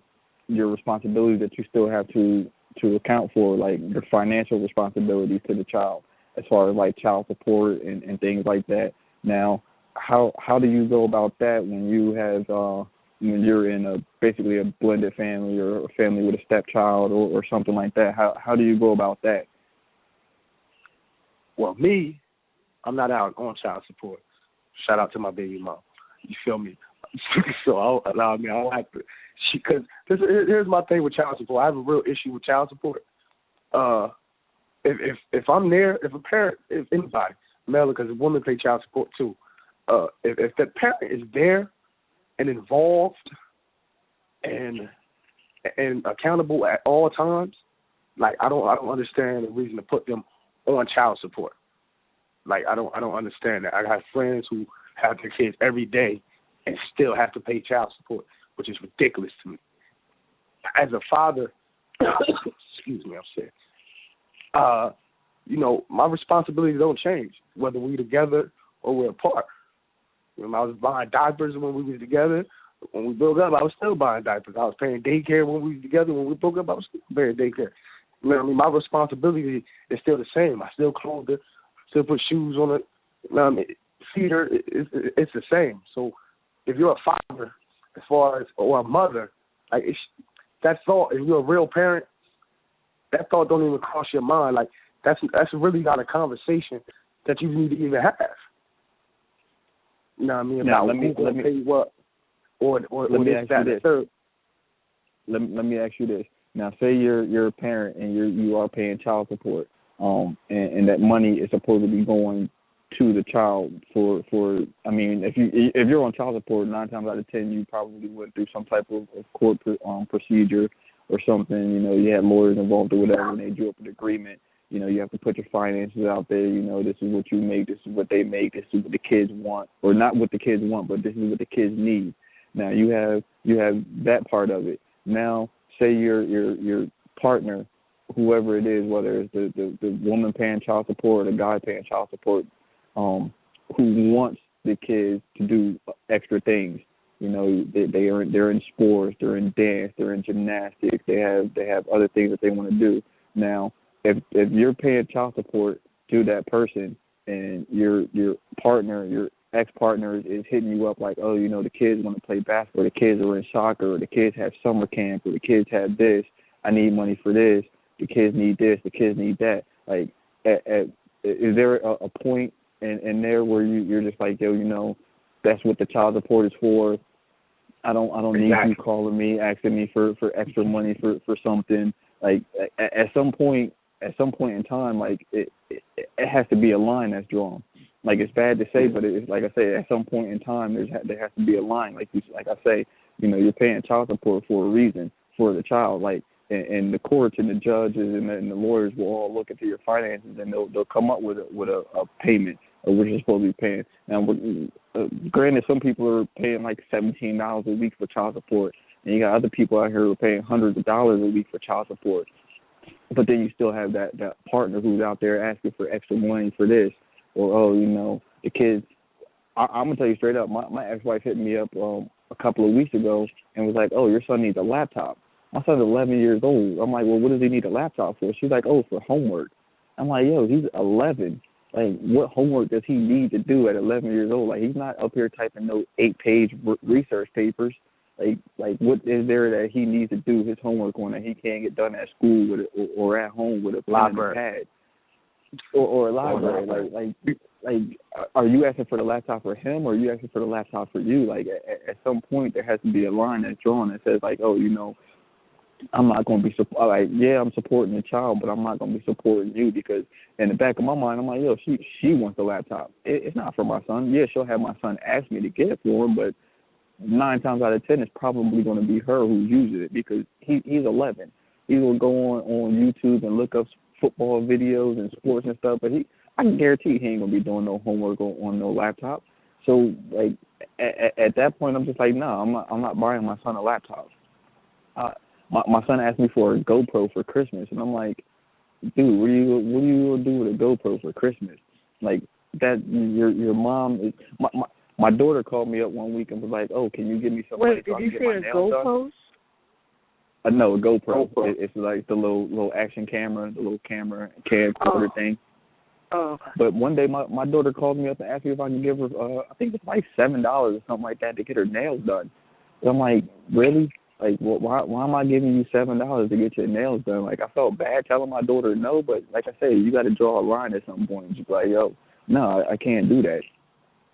your responsibility that you still have to account for, like the financial responsibilities to the child, as far as like child support and things like that. Now, how do you go about that when you have when you're in basically a blended family or a family with a stepchild or something like that? How do you go about that? Well, me, I'm not out on child support. Shout out to my baby mom. You feel me? So I don't have to. Because here's my thing with child support. I have a real issue with child support. If I'm there, if a parent, if anybody, male, because women pay child support too. If the parent is there and involved and accountable at all times, like I don't understand the reason to put them on child support. Like I don't understand that. I have friends who have their kids every day and still have to pay child support, which is ridiculous to me. As a father, excuse me, I'm sick. You know, my responsibilities don't change whether we're together or we're apart. When I was buying diapers when we was together, when we broke up, I was still buying diapers. I was paying daycare when we was together. When we broke up, I was still paying daycare. You know what I mean? My responsibility is still the same. I still clothe her, still put shoes on her, you know what I mean? Feed her. It's the same. So if you're a father, as far as, or a mother, like that thought, if you're a real parent, that thought don't even cross your mind. Like that's really not a conversation that you need to even have. You know what I mean? Now, let me pay you what, or let me this, ask that, you this. third. Let me ask you this. Now, say you're a parent and you are paying child support, and that money is supposed to be going to the child for. I mean, if you're on child support, 9 times out of 10 you probably went through some type of court procedure or something. You know, you had lawyers involved or whatever, and they drew up an agreement. You know, you have to put your finances out there. You know, this is what you make, this is what they make, this is what the kids want, or not what the kids want, but this is what the kids need. Now you have that part of it. Now, say your partner, whoever it is, whether it's the woman paying child support or the guy paying child support, who wants the kids to do extra things. You know, they're in sports, they're in dance, they're in gymnastics, they have other things that they want to do. Now, if you're paying child support to that person and your partner, your ex-partner is hitting you up like, oh, you know, the kids want to play basketball, the kids are in soccer, or the kids have summer camp, or the kids have this, I need money for this, the kids need this, the kids need that. Like, is there a point in there where you're just like, yo, you know, that's what the child support is for. I don't need you calling me, asking me for extra money for something. Like at some point in time, like it has to be a line that's drawn. Like it's bad to say, but it's like I say, at some point in time, there has to be a line. Like I say, you know, you're paying child support for a reason for the child. Like and the courts and the judges and the lawyers will all look into your finances and they'll come up with a payment of what you're supposed to be paying. Now, granted, some people are paying like $17 a week for child support, and you got other people out here who are paying hundreds of dollars a week for child support. But then you still have that partner who's out there asking for extra money for this, or oh, you know, the kids. I'm gonna tell you straight up. My ex-wife hit me up a couple of weeks ago and was like, "Oh, your son needs a laptop." My son's 11 years old. I'm like, "Well, what does he need a laptop for?" She's like, "Oh, for homework." I'm like, "Yo, he's 11. Like, what homework does he need to do at 11 years old? Like, he's not up here typing no 8-page research papers. Like, what is there that he needs to do his homework on that he can't get done at school with it, or at home with a pen and a pad, or a library? Like, are you asking for the laptop for him, or are you asking for the laptop for you? Like, at some point, there has to be a line that's drawn that says, like, oh, you know, I'm not going to be I'm supporting the child, but I'm not going to be supporting you because in the back of my mind, I'm like, yo, she wants the laptop. It's not for my son. Yeah, she'll have my son ask me to get it for him, but 9 times out of 10, it's probably going to be her who's using it because he's 11. He will go on YouTube and look up football videos and sports and stuff, but I can guarantee he ain't going to be doing no homework on no laptop. So, like, at that point, I'm just like, no, I'm not buying my son a laptop. My son asked me for a GoPro for Christmas, and I'm like, dude, what are you gonna do with a GoPro for Christmas? Like that, your mom is. My daughter called me up one week and was like, oh, can you give me some money so I can get my nails done? Wait, did you say a GoPro? No, a GoPro. It's like the little action camera, the little camcorder thing. Oh. Okay. But one day my daughter called me up and asked me if I could give her, I think it's like $7 or something like that to get her nails done. And I'm like, really? Like, why am I giving you $7 to get your nails done? Like, I felt bad telling my daughter no, but like I said, you got to draw a line at some point. Just like, yo, no, I can't do that.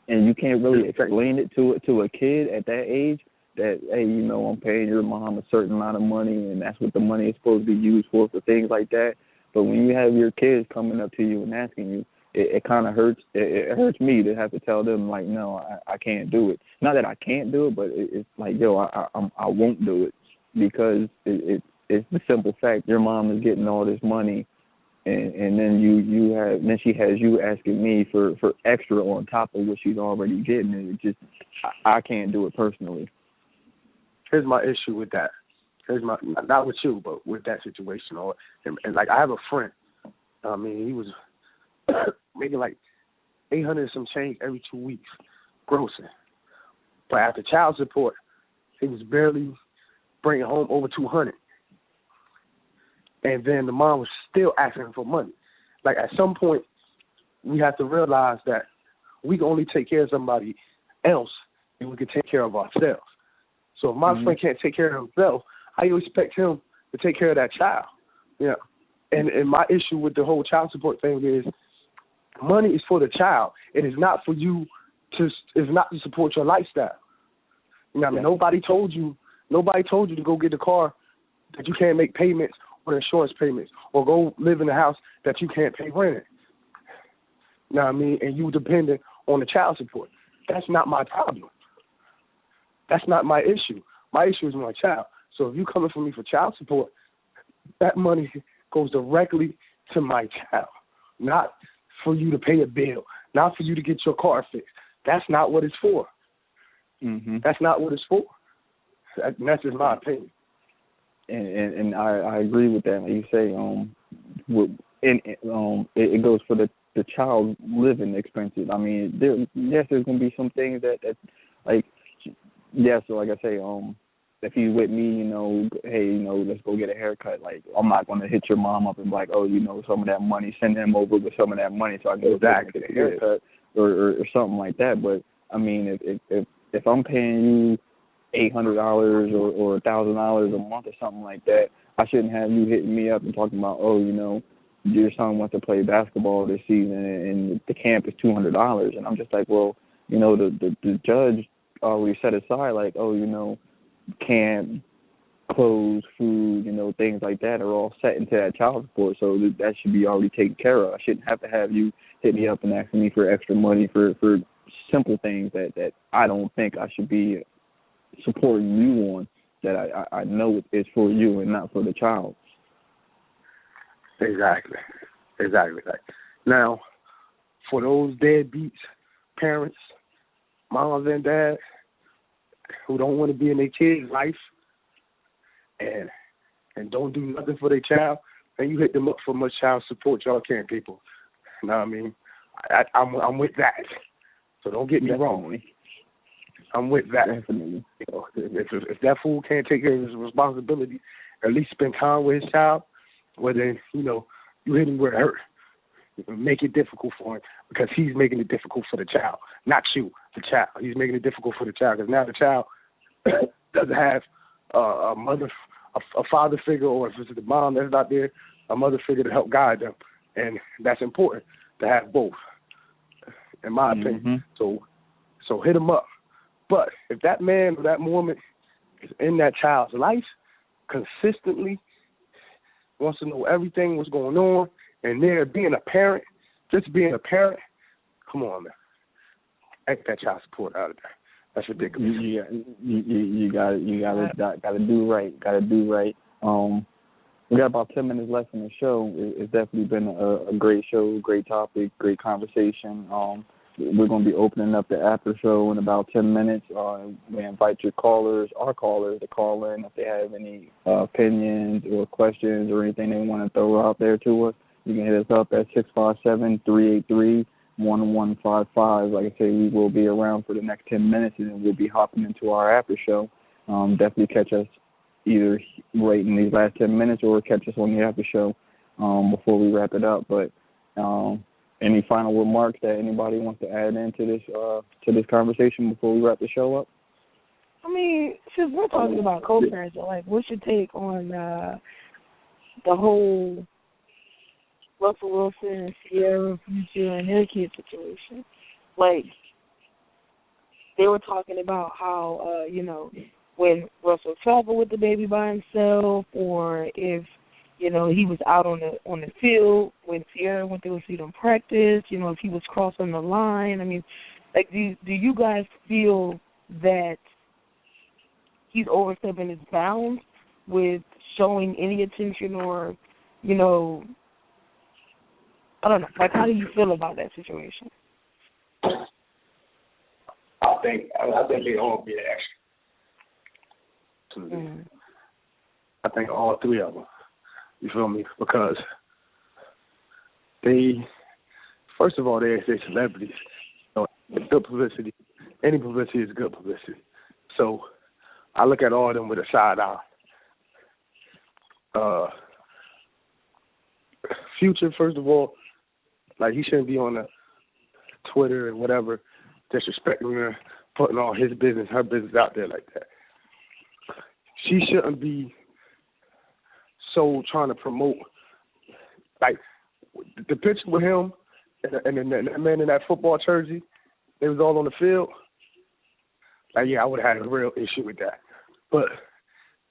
And you can't really explain it to a kid at that age that, hey, you know, I'm paying your mom a certain amount of money, and that's what the money is supposed to be used for things like that. But when you have your kids coming up to you and asking you, it kind of hurts. It hurts me to have to tell them, like, no, I can't do it. Not that I can't do it, but it's like, yo, I won't do it because it's the simple fact your mom is getting all this money, and then she has you asking me for extra on top of what she's already getting, and it just I can't do it personally. Here's my issue with that. Not with you, but with that situation. And like, I have a friend. I mean, he was making like $800 some change every 2 weeks, grossing. But after child support, he was barely bringing home over $200. And then the mom was still asking for money. Like, at some point, we have to realize that we can only take care of somebody else and we can take care of ourselves. So if my friend can't take care of himself, how do you expect him to take care of that child? Yeah. And my issue with the whole child support thing is money is for the child. It is not for you it's not to support your lifestyle. You know, nobody told you to go get a car that you can't make payments or insurance payments, or go live in a house that you can't pay rent. You know what I mean? And you dependent on the child support. That's not my problem. That's not my issue. My issue is my child. So if you're coming for me for child support, that money goes directly to my child, not for you to pay a bill, not for you to get your car fixed. That's not what it's for. Mm-hmm. That's not what it's for. That's just my opinion. And I agree with that. Like you say, it goes for the child's living expenses. I mean, there's going to be some things that like, yeah. So like I say, if he's with me, you know, hey, you know, let's go get a haircut. Like, I'm not going to hit your mom up and be like, oh, you know, some of that money, send him over with some of that money so I can go get a haircut or something like that. But I mean, if I'm paying you $800 or $1,000 a month or something like that, I shouldn't have you hitting me up and talking about, oh, you know, your son wants to play basketball this season and the camp is $200. And I'm just like, well, you know, the judge already set aside, like, oh, you know, camp, clothes, food, you know, things like that are all set into that child support, so that should be already taken care of. I shouldn't have to have you hit me up and asking me for extra money for simple things that I don't think I should be supporting you on, that I know it's for you and not for the child. Exactly. Like, now, for those deadbeats, parents, moms and dads, who don't want to be in their kid's life and don't do nothing for their child, and you hit them up for much child support y'all can, people. You know what I mean? I'm with that. So don't get me wrong. I'm with that. Definitely. You know, if that fool can't take care of his responsibility, at least spend time with his child, whether, you know, you hit him where it hurt. Make it difficult for him, because he's making it difficult for the child, not you, the child. He's making it difficult for the child, because now the child doesn't have a mother, a father figure, or if it's the mom that's not there, a mother figure to help guide them. And that's important to have both, in my opinion. So hit him up. But if that man or that woman is in that child's life, consistently, wants to know everything what's going on, and there being a parent, just being a parent, come on, man. Take that child support out of there. That's ridiculous. You got to do right. Got to do right. We got about 10 minutes left in the show. It's definitely been a great show, great topic, great conversation. We're going to be opening up the after show in about 10 minutes. We invite our callers to call in if they have any opinions or questions or anything they want to throw out there to us. You can hit us up at 657-383-1155. Like I say, we will be around for the next 10 minutes, and then we'll be hopping into our after show. Definitely catch us either right in these last 10 minutes or catch us on the after show before we wrap it up. But any final remarks that anybody wants to add into this conversation before we wrap the show up? I mean, since we're talking about co-parenting, like, what's your take on the whole Russell Wilson, Sierra, Future, and their kid situation? Like, they were talking about how, when Russell traveled with the baby by himself, or if, he was out on the field when Sierra went to go see them practice, if he was crossing the line. I mean, like, do you guys feel that he's overstepping his bounds with showing any attention or, I don't know. Like, how do you feel about that situation? I think they all be extra. I think all three of them. You feel me? Because first of all, they're celebrities. Good publicity. Any publicity is good publicity. So I look at all of them with a side eye. Future, first of all, like, he shouldn't be on the Twitter and whatever, disrespecting her, putting all his business, her business out there like that. She shouldn't be so trying to promote, like, the picture with him and that man in that football jersey, they was all on the field. Like, yeah, I would have had a real issue with that. But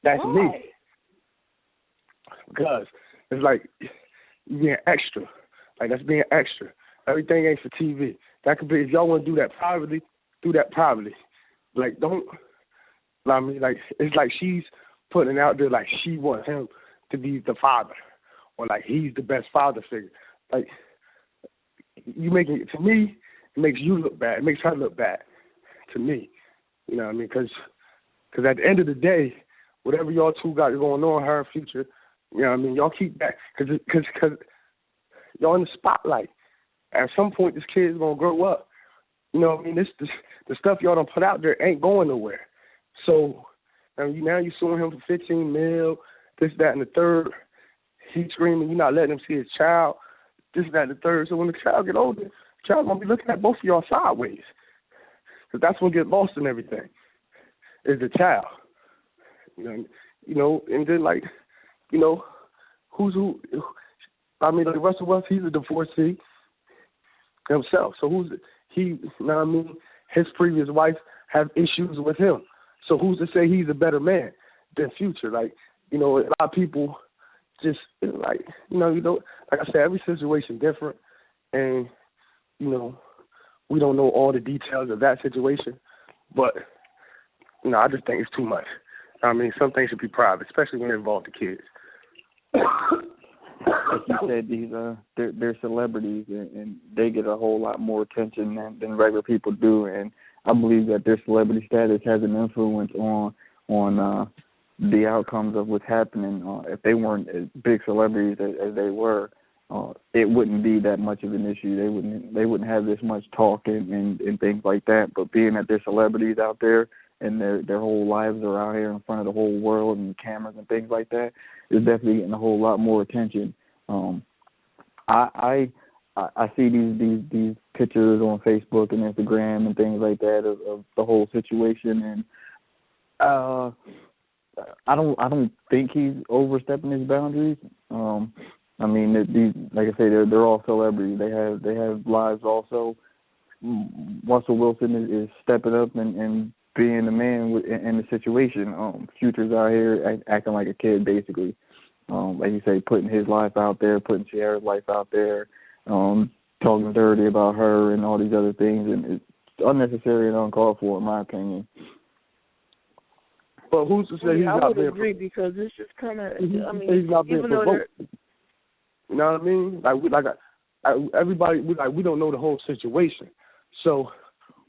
that's me. Because it's like being extra. Like, that's being extra. Everything ain't for TV. That could be, if y'all want to do that privately, do that privately. Like, don't, I mean, like, it's like she's putting it out there like she wants him to be the father, or like he's the best father figure. Like, you making it, to me, it makes you look bad. It makes her look bad, to me. You know what I mean? Because at the end of the day, whatever y'all two got going on, her future, you know what I mean? Y'all keep that, because y'all in the spotlight. At some point, this kid's going to grow up. You know what I mean? This the stuff y'all done put out there ain't going nowhere. So now you suing him for $15 million, this, that, and the third. He's screaming, you're not letting him see his child, this, that, and the third. So when the child get older, the child going to be looking at both of y'all sideways. Because that's what get lost in everything, is the child. You know, and then, like, you know, who's who? I mean, like Russell Wilson, he's a divorcee himself. So you know what I mean? His previous wife have issues with him. So who's to say he's a better man than Future? Like, you know, a lot of people just, like, you know, like I said, every situation different. And, you know, we don't know all the details of that situation. But, you know, I just think it's too much. I mean, some things should be private, especially when it involves the kids. Like you said, they're celebrities, and they get a whole lot more attention than regular people do. And I believe that their celebrity status has an influence on the outcomes of what's happening. If they weren't as big celebrities as they were, it wouldn't be that much of an issue. They wouldn't have this much talk and things like that. But being that they're celebrities out there, and their whole lives are out here in front of the whole world and cameras and things like that, it's definitely getting a whole lot more attention. I see these pictures on Facebook and Instagram and things like that of the whole situation, and I don't think he's overstepping his boundaries. I mean, like I say, they're all celebrities. They have lives also. Russell Wilson is stepping up and being the man in the situation. Future's out here acting like a kid, basically. Like you say, putting his life out there, putting Sierra's life out there, talking dirty about her and all these other things, and it's unnecessary and uncalled for, in my opinion. But who's to say he's I not would being agree because it's just kind of. I mean, he's not being even though provoked. You know what I mean? Everybody, we don't know the whole situation. So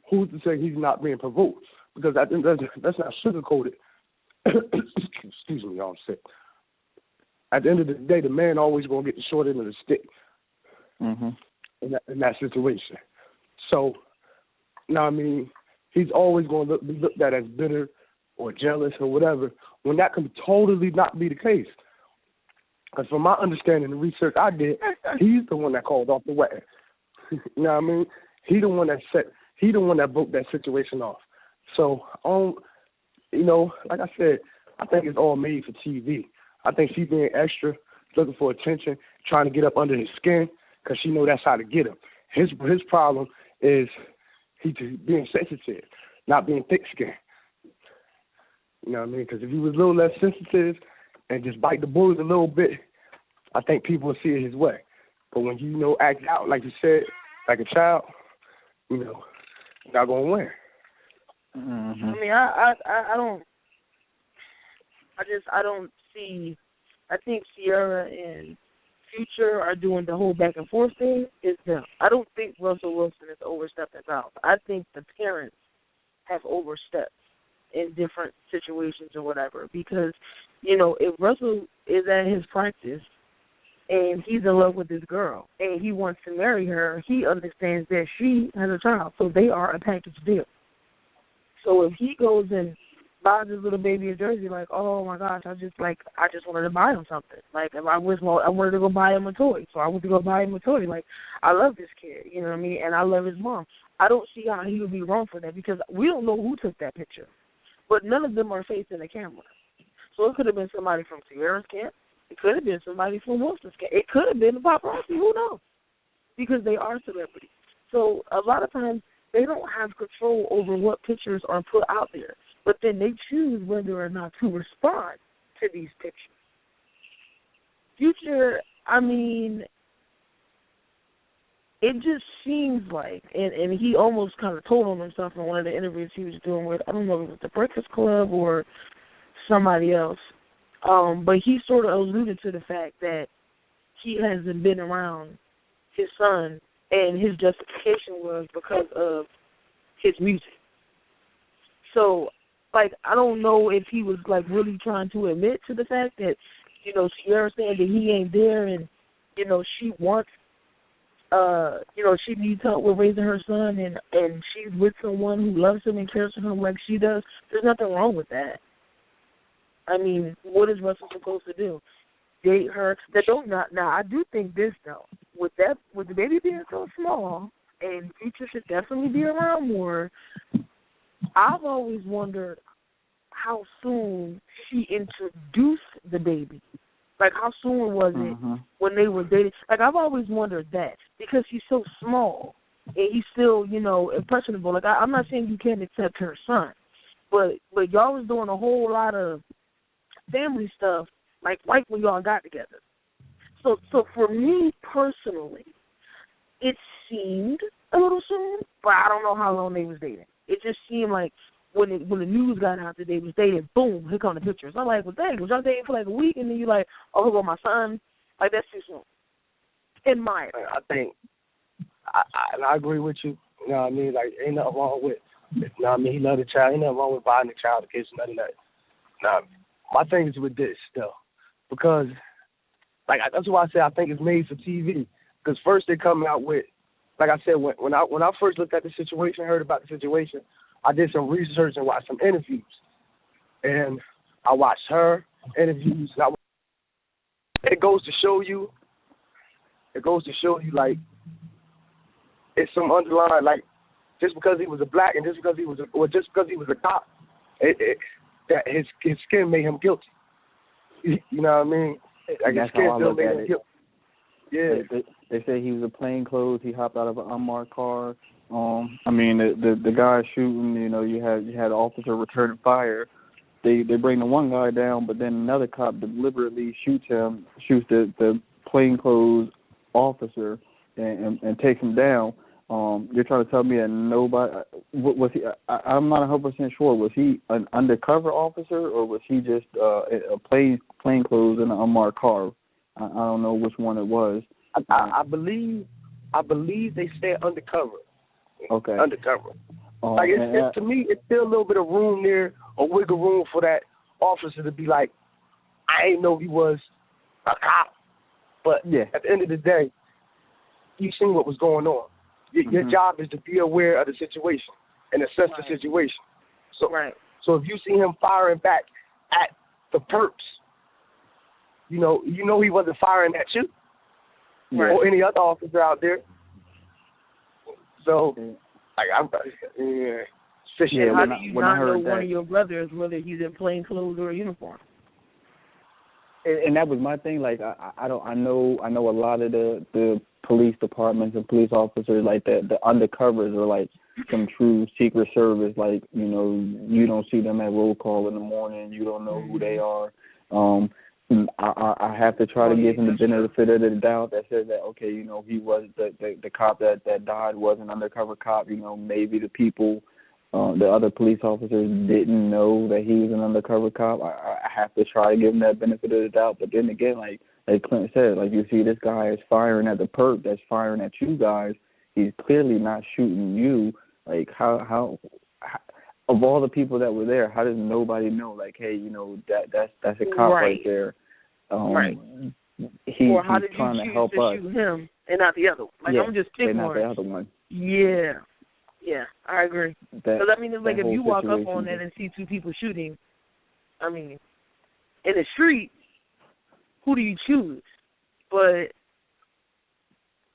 who's to say he's not being provoked? Because I think that's not sugarcoated. Excuse me, y'all, I'm sick. At the end of the day, the man always going to get the short end of the stick in that situation. So, you know what I mean? He's always going to be looked at as bitter or jealous or whatever, when that can totally not be the case. Because from my understanding, the research I did, he's the one that called off the wedding. You know what I mean? He the one that broke that situation off. So, you know, like I said, I think it's all made for TV. I think she's being extra, looking for attention, trying to get up under his skin, because she know that's how to get him. His problem is he being sensitive, not being thick-skinned. You know what I mean? Because if he was a little less sensitive and just bite the bullet a little bit, I think people would see it his way. But when you act out, like you said, like a child, you're not going to win. I mean, I don't see. I think Sierra and Future are doing the whole back and forth thing. Is them. I don't think Russell Wilson is overstepping out. I think the parents have overstepped in different situations or whatever. Because, if Russell is at his practice and he's in love with this girl and he wants to marry her, he understands that she has a child, so they are a package deal. So if he goes and buys his little baby a jersey, like, oh my gosh, I just wanted to buy him something. Like, if I wanted to go buy him a toy, so I went to go buy him a toy. Like, I love this kid, you know what I mean, and I love his mom. I don't see how he would be wrong for that, because we don't know who took that picture, but none of them are facing the camera. So it could have been somebody from Sierra's camp. It could have been somebody from Wilson's camp. It could have been the paparazzi. Who knows? Because they are celebrities. So a lot of times they don't have control over what pictures are put out there, but then they choose whether or not to respond to these pictures. Future, I mean, it just seems like, and he almost kind of told on himself in one of the interviews he was doing with, I don't know if it was the Breakfast Club or somebody else, but he sort of alluded to the fact that he hasn't been around his son, and his justification was because of his music. So, I don't know if he was, really trying to admit to the fact that, Sierra saying that he ain't there and, she wants, she needs help with raising her son and she's with someone who loves him and cares for him like she does. There's nothing wrong with that. I mean, what is Russell supposed to do? Date her? Now, I do think this, though. With the baby being so small and Future should definitely be around more, I've always wondered how soon she introduced the baby. How soon was it when they were dating? I've always wondered that, because he's so small and he's still, impressionable. I'm not saying you can't accept her son, but y'all was doing a whole lot of family stuff, right when y'all got together. So for me personally, it seemed a little soon, but I don't know how long they was dating. It just seemed like when the news got out that they was dating, boom, here come the pictures. I'm like, well, dang, was y'all dating for a week, and then you like, oh, here go my son? That's too soon. In my opinion. I think, I agree with you. You know what I mean? Ain't nothing wrong with, you know what I mean? He loved the child. Ain't nothing wrong with buying the child a kids, none of that. Now, my thing is with this still, because, that's why I say I think it's made for TV. Because first they come out with, like I said, when I first looked at the situation, heard about the situation, I did some research and watched some interviews. And I watched her interviews. It goes to show you, it's some underlying, just because he was a black and just because he was a cop, that his skin made him guilty. You know what I mean? That's how I look at it. Yeah. They say he was a plainclothes. He hopped out of an unmarked car. I mean, the guy shooting, you know, you had an officer returning fire. They bring the one guy down, but then another cop deliberately shoots the plainclothes officer and takes him down. You're trying to tell me that nobody was he? I'm not 100% sure. Was he an undercover officer or was he just a plainclothes in an unmarked car? I don't know which one it was. I believe they said undercover. Okay. Undercover. Like to me, it's still a little bit of room there, or wiggle room for that officer to be like, I ain't know he was a cop, but at the end of the day, you seen what was going on. Your job is to be aware of the situation and assess the situation. So if you see him firing back at the perps, you know he wasn't firing at you or any other officer out there. So, how do you not know one of your brothers, whether he's in plain clothes or a uniform? And that was my thing. Like I know a lot of the police departments and police officers, like the undercovers are like some true Secret Service. Like, you know, you don't see them at roll call in the morning. You don't know who they are. I have to try to give him the benefit of the doubt that says that, okay, you know, he was the cop that died was an undercover cop. You know, maybe the people, the other police officers didn't know that he was an undercover cop. I have to try to give him that benefit of the doubt. But then again, like Clint said, like, you see this guy is firing at the perp that's firing at you guys. He's clearly not shooting you. Like, how of all the people that were there, how does nobody know? Like, hey, you know, that's a cop right there. He's trying to help us. Shoot him and not the other one. Like, I'm just picking not the other one. Yeah, I agree. Because I mean, it's like if you walk up on that and see two people shooting, I mean, in the street, who do you choose? But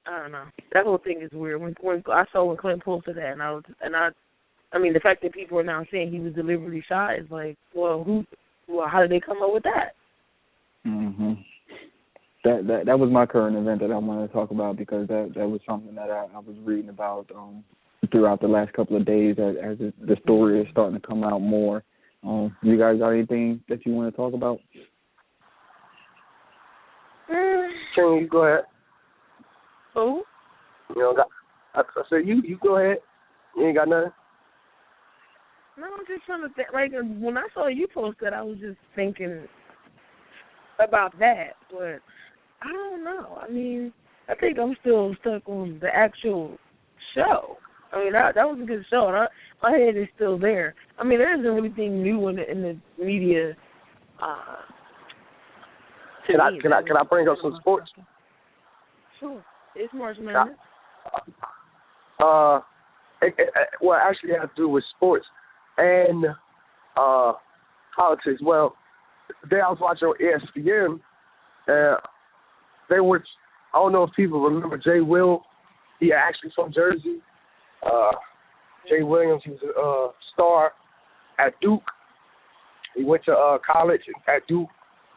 I don't know. That whole thing is weird. When I saw when Clint posted that, I mean, the fact that people are now saying he was deliberately shot is like, well, how did they come up with that? That was my current event that I wanted to talk about, because that was something that I was reading about throughout the last couple of days as the story is starting to come out more. You guys got anything that you want to talk about? Can you go ahead? Who? You know, I said you go ahead. You ain't got nothing? No, I'm just trying to think. Like, when I saw you post that, I was just thinking about that. But I don't know. I mean, I think I'm still stuck on the actual show. I mean, that was a good show, and my head is still there. I mean, there isn't anything new in the media. Can I bring up some sports? Sure. It's March Madness. Well, actually, it has to do with sports and politics. Well, today I was watching on ESPN. They were, I don't know if people remember Jay Will. He actually from Jersey. Jay Williams, he was a star at Duke. He went to college at Duke,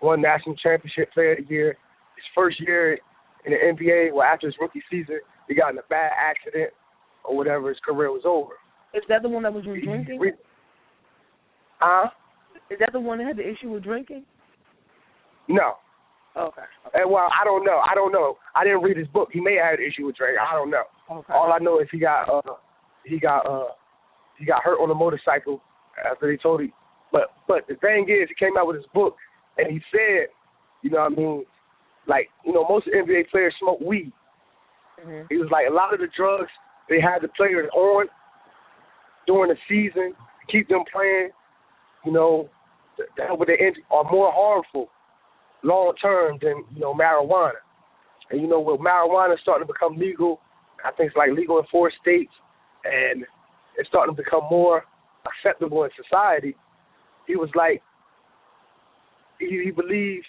won national championship player of the year. His first year in the NBA, well, after his rookie season, he got in a bad accident or whatever. His career was over. Is that the one that was drinking? Is that the one that had the issue with drinking? No. Okay. And well, I don't know. I didn't read his book. He may have had an issue with drinking. I don't know. Okay. All I know is he got hurt on a motorcycle after they told him. But the thing is, he came out with his book and he said, you know what I mean, like, you know, most NBA players smoke weed. Mm-hmm. He was like, a lot of the drugs they had the players on during the season to keep them playing, you know, that with the injury are more harmful long term than, you know, marijuana. And you know, with marijuana starting to become legal, I think it's like legal in 4 states, and it's starting to become more acceptable in society. He was like, he believes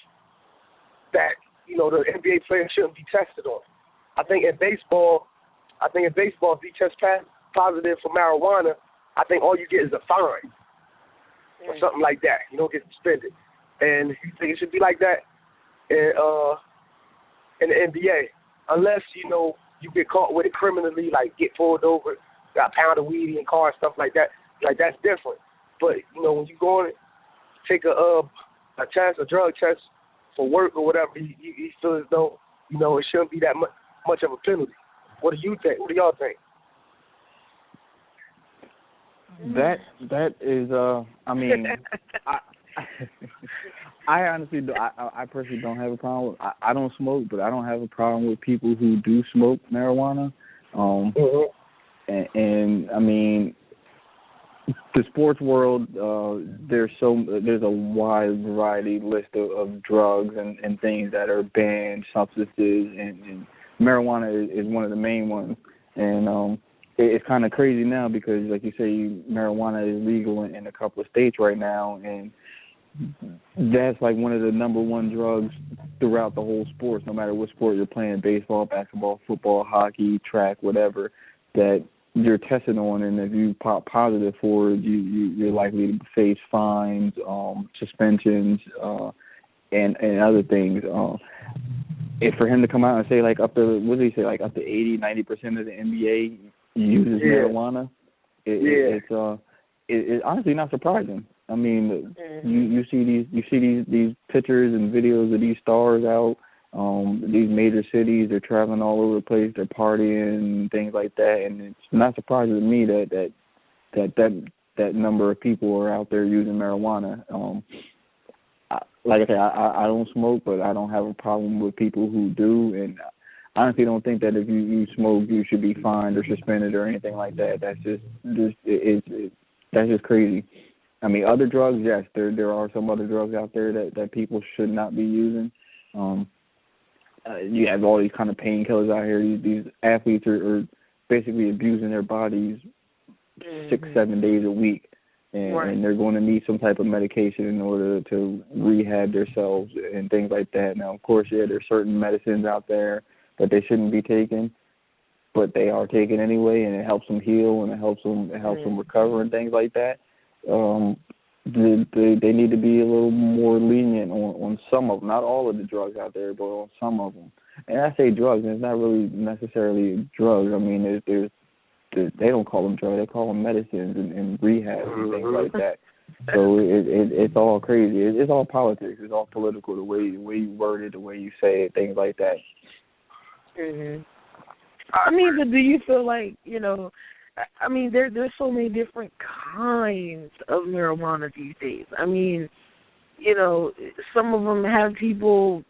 that, you know, the NBA players shouldn't be tested on. I think in baseball, if you test positive for marijuana, I think all you get is a fine or something like that. You don't get suspended. And you think it should be like that in the NBA, unless, you know, you get caught with it criminally, like get pulled over got a pound of weed in your car and stuff like that. Like, that's different. But, you know, when you go on and take a test, a drug test for work or whatever, you feel as though, you know, it shouldn't be that much of a penalty. What do you think? What do y'all think? That is, I mean, I honestly, I personally don't have a problem with, I don't smoke, but I don't have a problem with people who do smoke marijuana. And I mean, the sports world, there's a wide variety list of drugs and things that are banned, substances, and marijuana is one of the main ones. And it's kind of crazy now because, like you say, marijuana is legal in a couple of states right now, and that's like one of the number one drugs throughout the whole sports, no matter what sport you're playing, baseball, basketball, football, hockey, track, whatever, that you're tested on, and if you pop positive for it, you're likely to face fines, suspensions, and other things. And for him to come out and say like up to, what did he say, like up to 80-90% of the NBA uses marijuana, it's honestly not surprising. I mean, you see these pictures and videos of these stars out, these major cities. They're traveling all over the place. They're partying and things like that, and it's not surprising to me that number of people are out there using marijuana. Like I said, I don't smoke, but I don't have a problem with people who do, and I honestly don't think that if you smoke, you should be fined or suspended or anything like that. That's just crazy. I mean, other drugs, yes, there are some other drugs out there that people should not be using. You have all these kind of painkillers out here. These athletes are basically abusing their bodies 6-7 days a week, and they're going to need some type of medication in order to rehab themselves and things like that. Now, of course, there's certain medicines out there that they shouldn't be taking, but they are taken anyway, and it helps them heal and it helps them recover and things like that. They need to be a little more lenient on some of them, not all of the drugs out there, but on some of them. And I say drugs, and it's not really necessarily drugs. I mean, they don't call them drugs; they call them medicines and rehab and things like that. So it's all crazy. It's all politics. It's all political. The way you word it, the way you say it, things like that. I mean, but do you feel like, you know, I mean, there's so many different kinds of marijuana these days. I mean, you know, some of them have people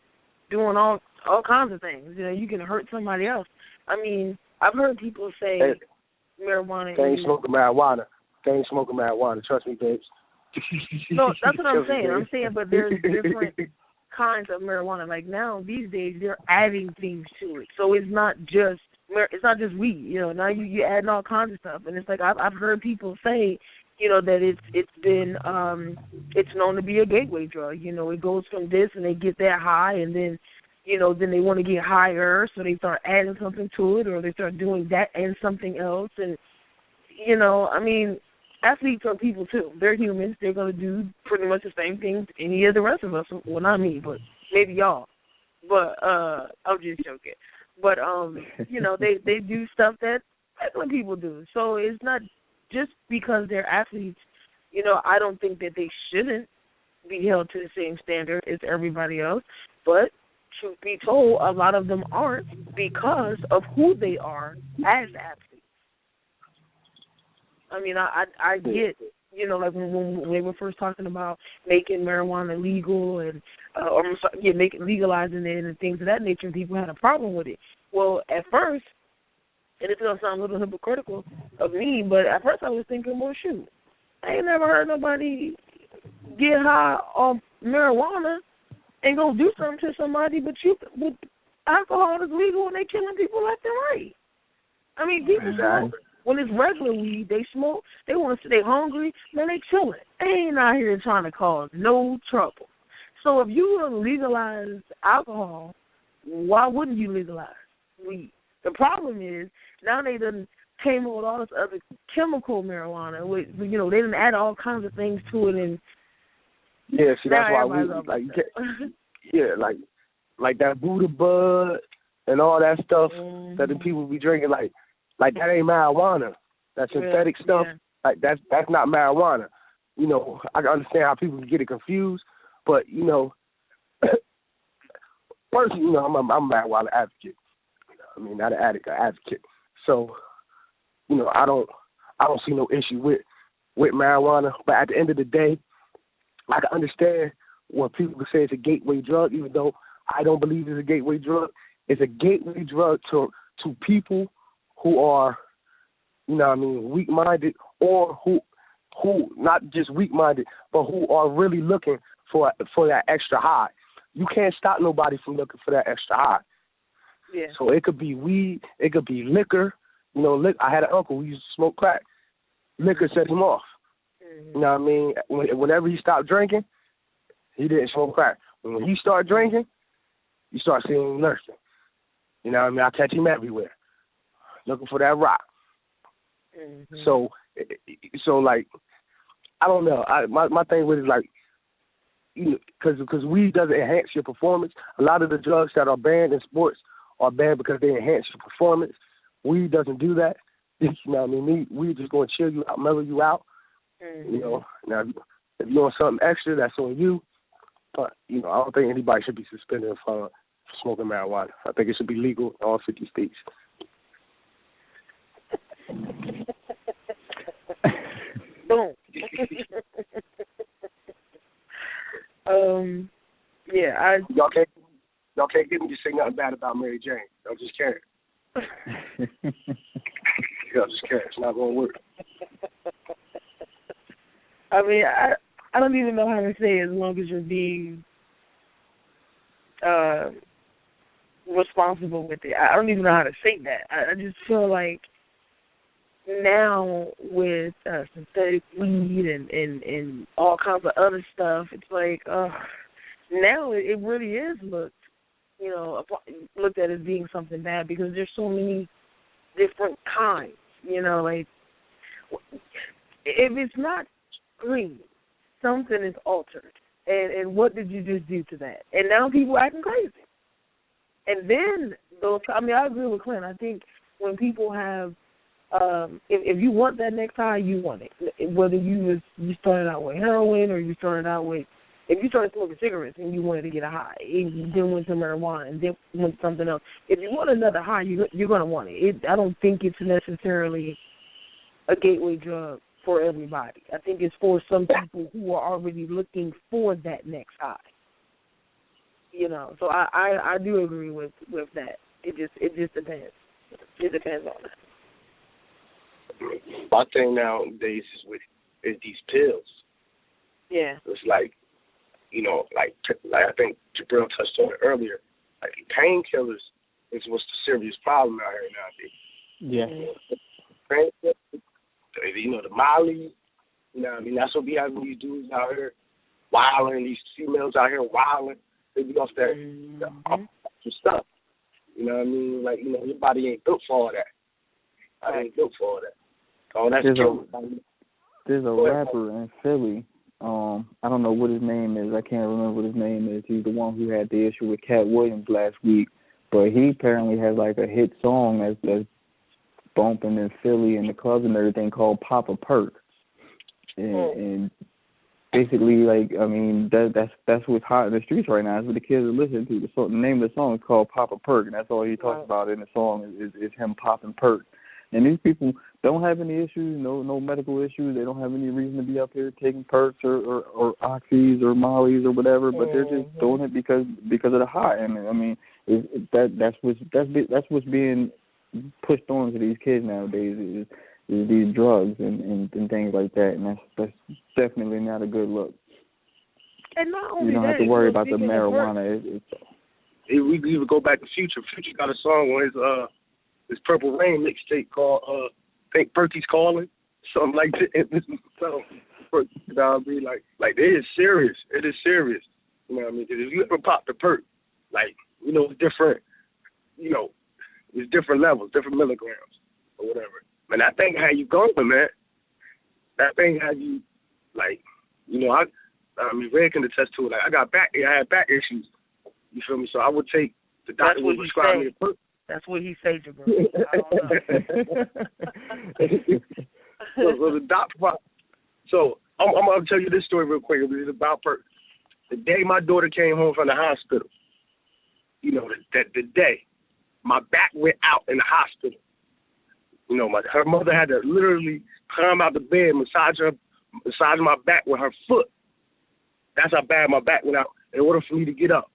doing all kinds of things. You know, you can hurt somebody else. I mean, I've heard people say marijuana. They ain't smoking marijuana. They ain't smoking marijuana. Trust me, babes. No, that's what I'm saying. I'm saying, but there's different kinds of marijuana. Like now, these days, they're adding things to it. So it's not just weed. You know, now you adding all kinds of stuff, and it's like I've heard people say, you know, that it's been it's known to be a gateway drug. You know, it goes from this and they get that high, and then, you know, then they want to get higher, so they start adding something to it, or they start doing that and something else. And, you know, I mean, athletes are people too. They're humans. They're going to do pretty much the same things any of the rest of us. Well, not me, but maybe y'all. But I'm just joking. But, you know, they do stuff that regular people do. So it's not just because they're athletes. You know, I don't think that they shouldn't be held to the same standard as everybody else. But truth be told, a lot of them aren't because of who they are as athletes. I mean, I get, you know, like when they were first talking about making marijuana legal and legalizing it and things of that nature, and people had a problem with it. Well, at first, and it's going to sound a little hypocritical of me, but at first I was thinking, well, shoot, I ain't never heard nobody get high off marijuana and go do something to somebody, but alcohol is legal and they killing people left and right. I mean, people smoke. When it's regular weed, they smoke. They want to stay hungry. Man, they chilling. They ain't out here trying to cause no trouble. So if you want to legalize alcohol, why wouldn't you legalize weed? The problem is now they done came up with all this other chemical marijuana. With, you know, they done add all kinds of things to it, and see, that's why we like that Buddha bud and all that stuff that the people be drinking. Like that ain't marijuana. that synthetic stuff, like that's not marijuana. You know, I can understand how people can get it confused, but you know, first, you know, I'm a marijuana advocate. You know, I mean, not an addict, an advocate. So, you know, I don't see no issue with marijuana. But at the end of the day, I can understand when people say it's a gateway drug, even though I don't believe it's a gateway drug. It's a gateway drug to people who are, you know what I mean, weak-minded, or who not just weak-minded, but who are really looking for that extra high. You can't stop nobody from looking for that extra high. Yeah. So it could be weed, it could be liquor. You know, I had an uncle who used to smoke crack. Liquor set him off. You know what I mean? Whenever he stopped drinking, he didn't smoke crack. When he started drinking, you start seeing him nursing. You know what I mean? I catch him everywhere, looking for that rock. Mm-hmm. So like, I don't know. My thing with it is like, you know, because weed doesn't enhance your performance. A lot of the drugs that are banned in sports are banned because they enhance your performance. Weed doesn't do that. You know what I mean? Weed just going to chill you out, mellow you out. Mm-hmm. You know, now if you want something extra, that's on you. But, you know, I don't think anybody should be suspended for smoking marijuana. I think it should be legal in all 50 states. Boom. Yeah, y'all can't get me to say nothing bad about Mary Jane. I'm just kidding. Yeah, just kidding. It's not gonna work. I mean, I don't even know how to say it, as long as you're being responsible with it. I don't even know how to say that. I just feel like now with synthetic weed and all kinds of other stuff, it's like now it really is looked at as being something bad, because there's so many different kinds. You know, like if it's not green, something is altered. And what did you just do to that? And now people acting crazy. And then I agree with Clint. I think when people have if you want that next high, you want it. Whether you started out with heroin, or you started out with, if you started smoking cigarettes and you wanted to get a high, and you then went to marijuana and then went to something else, if you want another high, you're going to want it. I don't think it's necessarily a gateway drug for everybody. I think it's for some people who are already looking for that next high. You know, so I do agree with that. It just depends. It depends on that. My thing nowadays is these pills. Yeah. It's like, you know, like I think Jabril touched on it earlier. Like, painkillers is what's the serious problem out here nowadays. Yeah. Painkillers, you know, the Molly. You know what I mean? That's what we have these dudes out here wilding, these females out here wilding. They be off that stuff. You know what I mean? Like, you know, your body ain't built for all that. I ain't built for all that. Oh, that's true. There's a rapper in Philly. I don't know what his name is. I can't remember what his name is. He's the one who had the issue with Cat Williams last week. But he apparently has like a hit song that's bumping in Philly and the clubs and everything called Papa Perk. And basically, like, I mean, that's what's hot in the streets right now. That's what the kids are listening to. The name of the song is called Papa Perk, and that's all he talks about in the song is him popping perk. And these people don't have any issues, no medical issues. They don't have any reason to be up here taking perks or oxys or mollies or whatever, but they're just doing it because of the high. And I mean, that's what's being pushed on to these kids nowadays is these drugs and things like that, and that's definitely not a good look. And not only you don't have to worry about the marijuana. We can even go back to Future. Future got a song on his Purple Rain mixtape called I think Perky's Calling, something like that. So, you know what I mean? Like it is serious. It is serious. You know what I mean? 'Cause if you ever pop the perk, like, you know, it's different. You know, it's different levels, different milligrams or whatever. Man, that thing had you going, man. That thing had you, like, you know, I mean, Red can attest to it. Like, I had back issues. You feel me? So I would take, the doctor would prescribe me a perk. That's what he said, Jabril. I don't know. So the doctor. So I'm gonna tell you this story real quick. It was about the day my daughter came home from the hospital. You know, the day my back went out in the hospital. You know, her mother had to literally climb out the bed, massage my back with her foot. That's how bad my back went out in order for me to get up.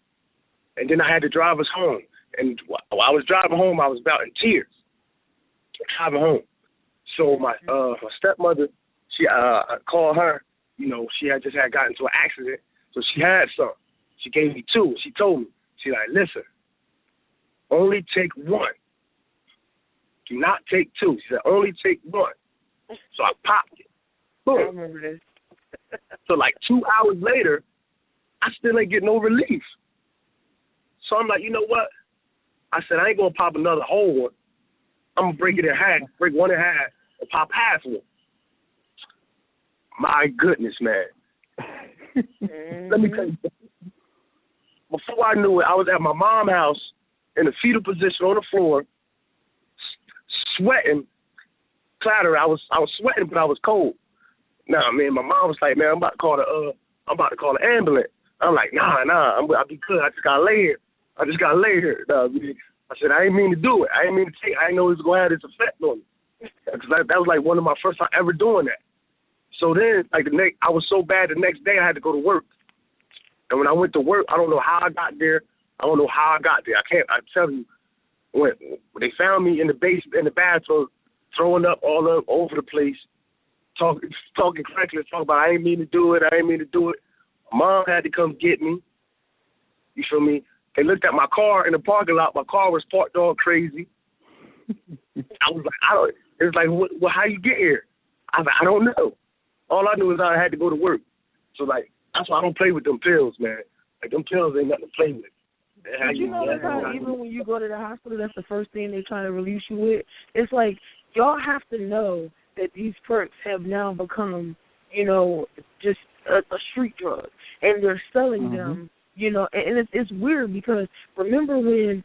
And then I had to drive us home. And while I was driving home, I was about in tears driving home. So my stepmother, I called her. You know, she had just gotten into an accident, so she had some. She gave me 2. She told me, she like, listen, only take 1. Do not take 2. She said, only take 1. So I popped it. Boom. I remember this. So like 2 hours later, I still ain't getting no relief. So I'm like, you know what? I said, I ain't going to pop another whole one. I'm going to break it in half, break one in half, and pop half one. My goodness, man. Let me tell you something. Before I knew it, I was at my mom's house in a fetal position on the floor, sweating, clattering. I was sweating, but I was cold. Nah, man, my mom was like, man, I'm about to call the ambulance. I'm like, nah, I'll be good. I just gotta lay here. Nah, I said, I ain't mean to do it. I didn't know it was gonna have this effect on me. Because that was like one of my first time ever doing that. So then, like I was so bad the next day I had to go to work. And when I went to work, I don't know how I got there. I tell you, when they found me in the bathroom, throwing up all over the place, talking correctly, talking about I ain't mean to do it. Mom had to come get me. You feel me? They looked at my car in the parking lot. My car was parked all crazy. I was like, it was like, well, how you get here? I was like, I don't know. All I knew is I had to go to work. So, like, that's why I don't play with them pills, man. Like, them pills ain't nothing to play with. Did you notice how even when you go to the hospital, that's the first thing they try to release you with? It's like, y'all have to know that these perks have now become, you know, just a street drug. And they're selling them, you know, and it's weird because remember when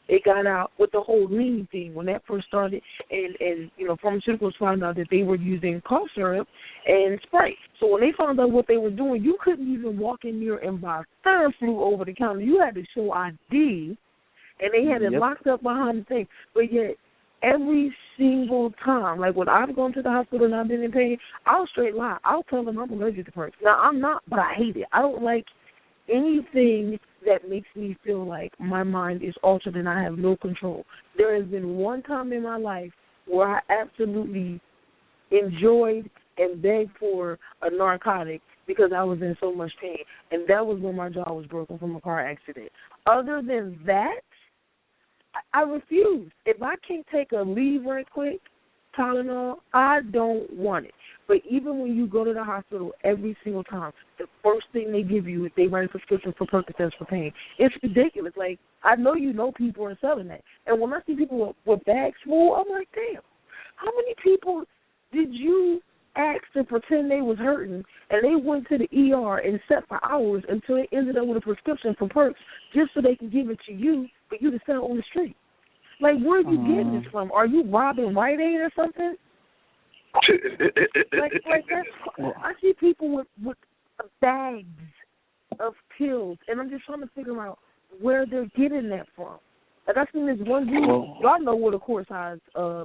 it got out with the whole lean thing, when that first started, and you know, pharmaceuticals found out that they were using cough syrup and spray. So when they found out what they were doing, you couldn't even walk in there and buy Theraflu over the counter. You had to show ID, and they had it locked up behind the thing. But yet, every single time, like when I've gone to the hospital and I've been in pain, I'll straight lie. I'll tell them I'm allergic to perks. Now, I'm not, but I hate it. I don't like anything that makes me feel like my mind is altered and I have no control. There has been one time in my life where I absolutely enjoyed and begged for a narcotic because I was in so much pain, and that was when my jaw was broken from a car accident. Other than that, I refuse. If I can't take a leave right quick, Tylenol, I don't want it. But even when you go to the hospital every single time, the first thing they give you is they write a prescription for Percocets for pain. It's ridiculous. Like, I know people are selling that. And when I see people with bags full, I'm like, damn, how many people did you ask to pretend they was hurting and they went to the ER and sat for hours until they ended up with a prescription for Perks just so they can give it to you for you to sell on the street? Like, where are you getting this from? Are you robbing Rite Aid or something? like that's, I see people with bags of pills, and I'm just trying to figure out where they're getting that from. Like, I seen this one dude, y'all know what a quart size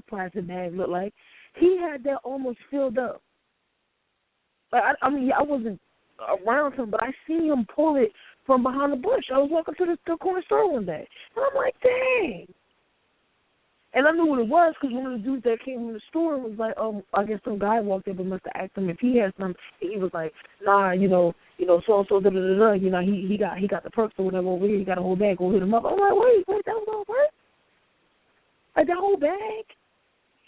plastic bag looked like. He had that almost filled up. Like, I mean, I wasn't around him, but I seen him pull it from behind the bush. I was walking to the corner store one day, and I'm like, dang. And I knew what it was because one of the dudes that came from the store was like, I guess some guy walked up and must have asked him if he had some. And he was like, nah, you know, so-and-so, da-da-da-da, you know, he got the perks or whatever over here. He got a whole bag. Go hit him up. I'm like, wait, that was all perks? Like, that whole bag?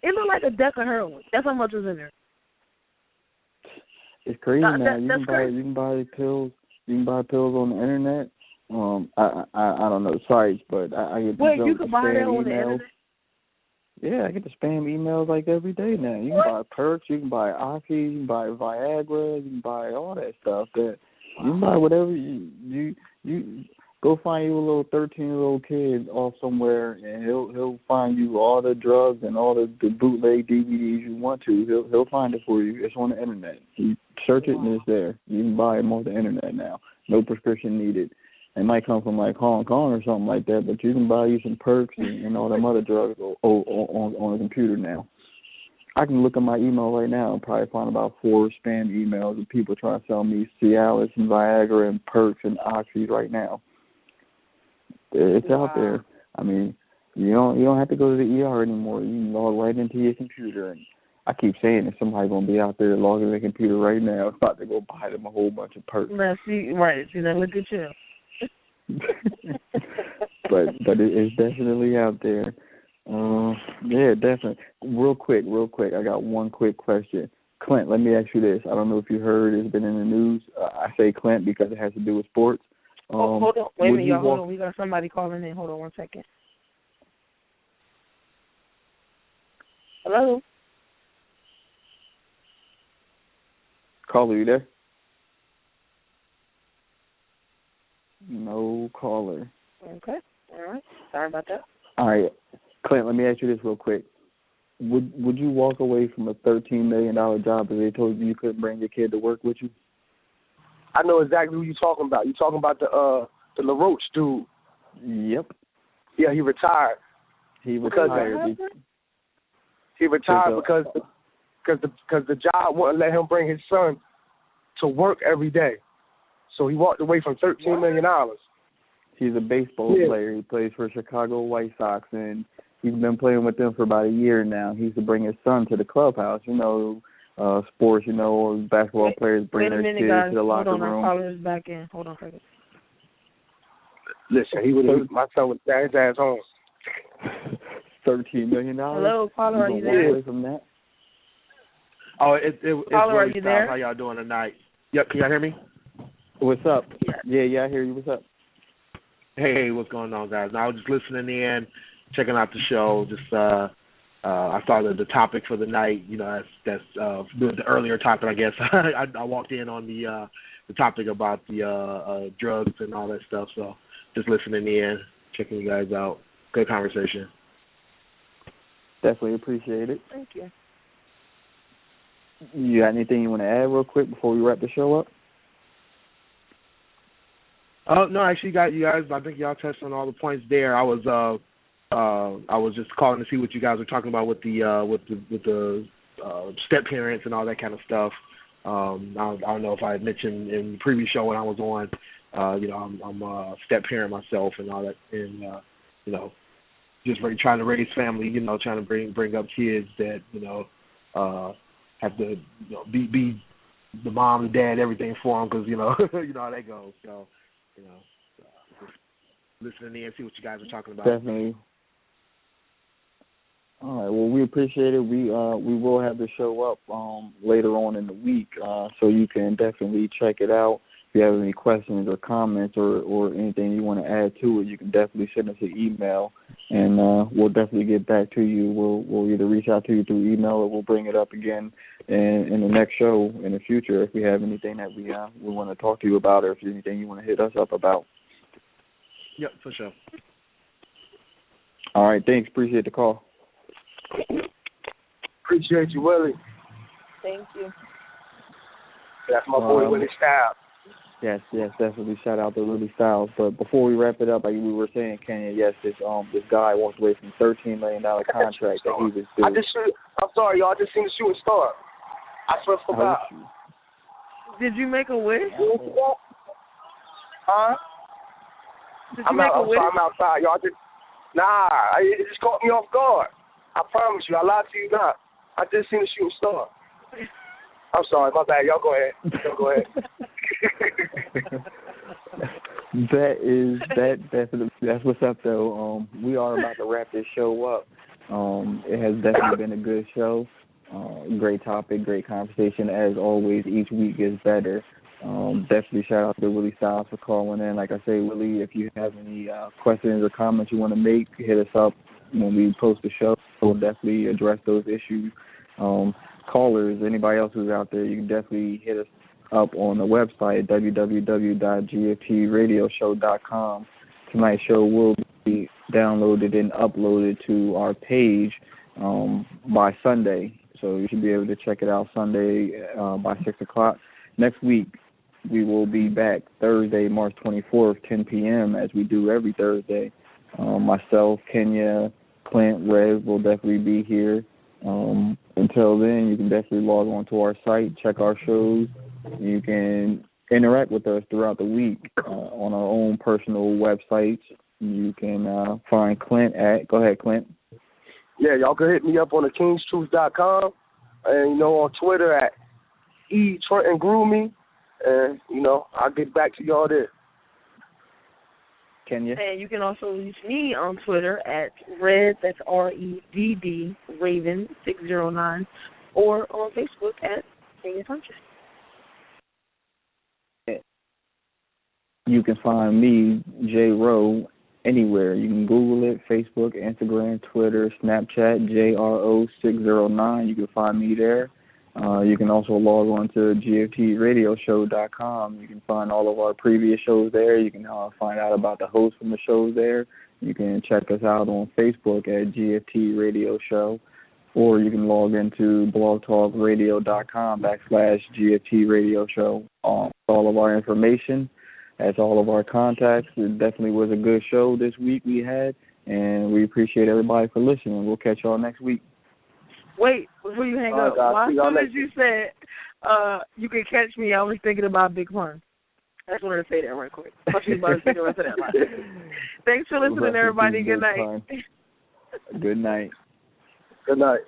It looked like a deck of heroin. That's how much was in there. It's crazy now. You can buy pills. You can buy pills on the internet. I don't know the sites, but I get you can buy that on the internet? Yeah, I get the spam emails like every day now. You can buy perks, you can buy Oxy, you can buy Viagra, you can buy all that stuff. That you can buy whatever you Go find you a little 13-year-old kid off somewhere, and he'll find you all the drugs and all the bootleg DVDs you want to. He'll find it for you. It's on the internet. You search it and it's there. You can buy them off the internet now. No prescription needed. It might come from like Hong Kong or something like that, but you can buy you some perks and all them other drugs on the computer now. I can look at my email right now and probably find about 4 spam emails of people trying to sell me Cialis and Viagra and perks and Oxys right now. It's out there. I mean, you don't have to go to the ER anymore. You can log right into your computer. And I keep saying that somebody's gonna be out there logging their computer right now, about to go buy them a whole bunch of perks. See, now look at you. but it's definitely out there. Yeah, definitely. Real quick. I got one quick question. Clint, let me ask you this. I don't know if you heard, it's been in the news. I say Clint because it has to do with sports. Hold on. Wait a minute, y'all. Hold on. We got somebody calling in. Hold on 1 second. Hello? Caller, you there? No caller. Okay. All right. Sorry about that. All right. Clint, let me ask you this real quick. Would you walk away from a $13 million job if they told you couldn't bring your kid to work with you? I know exactly who you're talking about. You're talking about the LaRoche dude. Yep. Yeah, he retired. He retired because the job wouldn't let him bring his son to work every day. So he walked away from $13 million. He's a baseball player. He plays for Chicago White Sox, and he's been playing with them for about a year now. He used to bring his son to the clubhouse. Sports, basketball players bring their kids guys. to the locker room. Hold on, our caller is back in. Hold on a second. Listen, my son would stay his ass home. $13 million. Hello, caller, are you there? Away from that? Oh, it's caller, are really you Styles. there? How y'all doing tonight? Yep, can y'all hear me? What's up? Yeah, I hear you. What's up? Hey, what's going on, guys? I was just listening in, checking out the show. Just I saw the topic for the night. That's the earlier topic, I guess. I walked in on the topic about the drugs and all that stuff. So just listening in, checking you guys out. Good conversation. Definitely appreciate it. Thank you. You got anything you want to add real quick before we wrap the show up? No, actually, you guys. I think y'all touched on all the points there. I was just calling to see what you guys were talking about with the step parents and all that kind of stuff. I don't know if I had mentioned in the previous show when I was on. I'm a step parent myself and all that, and just trying to raise family. Trying to bring up kids that have to be the mom, the dad, everything for them, because you know how that goes. So. Just listening in, see what you guys are talking about. Definitely. All right. Well, we appreciate it. We will have the show up later on in the week, so you can definitely check it out. If you have any questions or comments or anything you want to add to it, you can definitely send us an email, and we'll definitely get back to you. We'll either reach out to you through email or we'll bring it up again in the next show in the future if we have anything that we want to talk to you about, or if there's anything you want to hit us up about. Yep, for sure. All right, thanks. Appreciate the call. Appreciate you, Willie. Thank you. That's my boy, Willie Styles. Yes, definitely. Shout out to Willie Styles. But before we wrap it up, like we were saying, Kenya, yes, this guy walked away from $13 million contract that he was doing. I'm sorry, y'all. I just seen the shooting star. I swear for God. Did you make a wish? Huh? Did you make a wish? I'm outside, y'all. It just caught me off guard. I promise you, I lied to you not. I just seen the shooting star. I'm sorry, my bad. Y'all go ahead. That's what's up though. We are about to wrap this show up. It has definitely been a good show. Great topic, great conversation as always. Each week is better. Definitely shout out to Willie Styles for calling in. Like I say, Willie, if you have any questions or comments you want to make, hit us up when we post the show. We'll definitely address those issues. Callers, anybody else who's out there, you can definitely hit us up on the website, www.gftradioshow.com. Tonight's show will be downloaded and uploaded to our page by Sunday. So you should be able to check it out Sunday by 6 o'clock. Next week, we will be back Thursday, March 24th, 10 p.m., as we do every Thursday. Myself, Kenya, Clint, Rev will definitely be here. Until then, you can definitely log on to our site, check our shows. You can interact with us throughout the week on our own personal websites. You can find Clint at, go ahead, Clint. Yeah, y'all can hit me up on thekingstruth.com and, on Twitter at @TrentonGroomy. And, I'll get back to y'all there. Kenya? And you can also reach me on Twitter at Red, that's REDD, Raven609, or on Facebook at Kenya Punches. You can find me, J. Rowe, anywhere. You can Google it, Facebook, Instagram, Twitter, Snapchat, JRO609. You can find me there. You can also log on to GFTRadioshow.com. You can find all of our previous shows there. You can find out about the hosts from the shows there. You can check us out on Facebook at GFT Radio Show, or you can log into blogtalkradio.com/GFT Radio Show. All of our information. That's all of our contacts. It definitely was a good show this week we had, and we appreciate everybody for listening. We'll catch y'all next week. Wait, before you hang up, as soon as you said you can catch me, I was thinking about Big Pun. I just wanted to say that right quick. I thought you was about to say the rest of that line. Thanks for listening, everybody. Good night. Good night. Good night.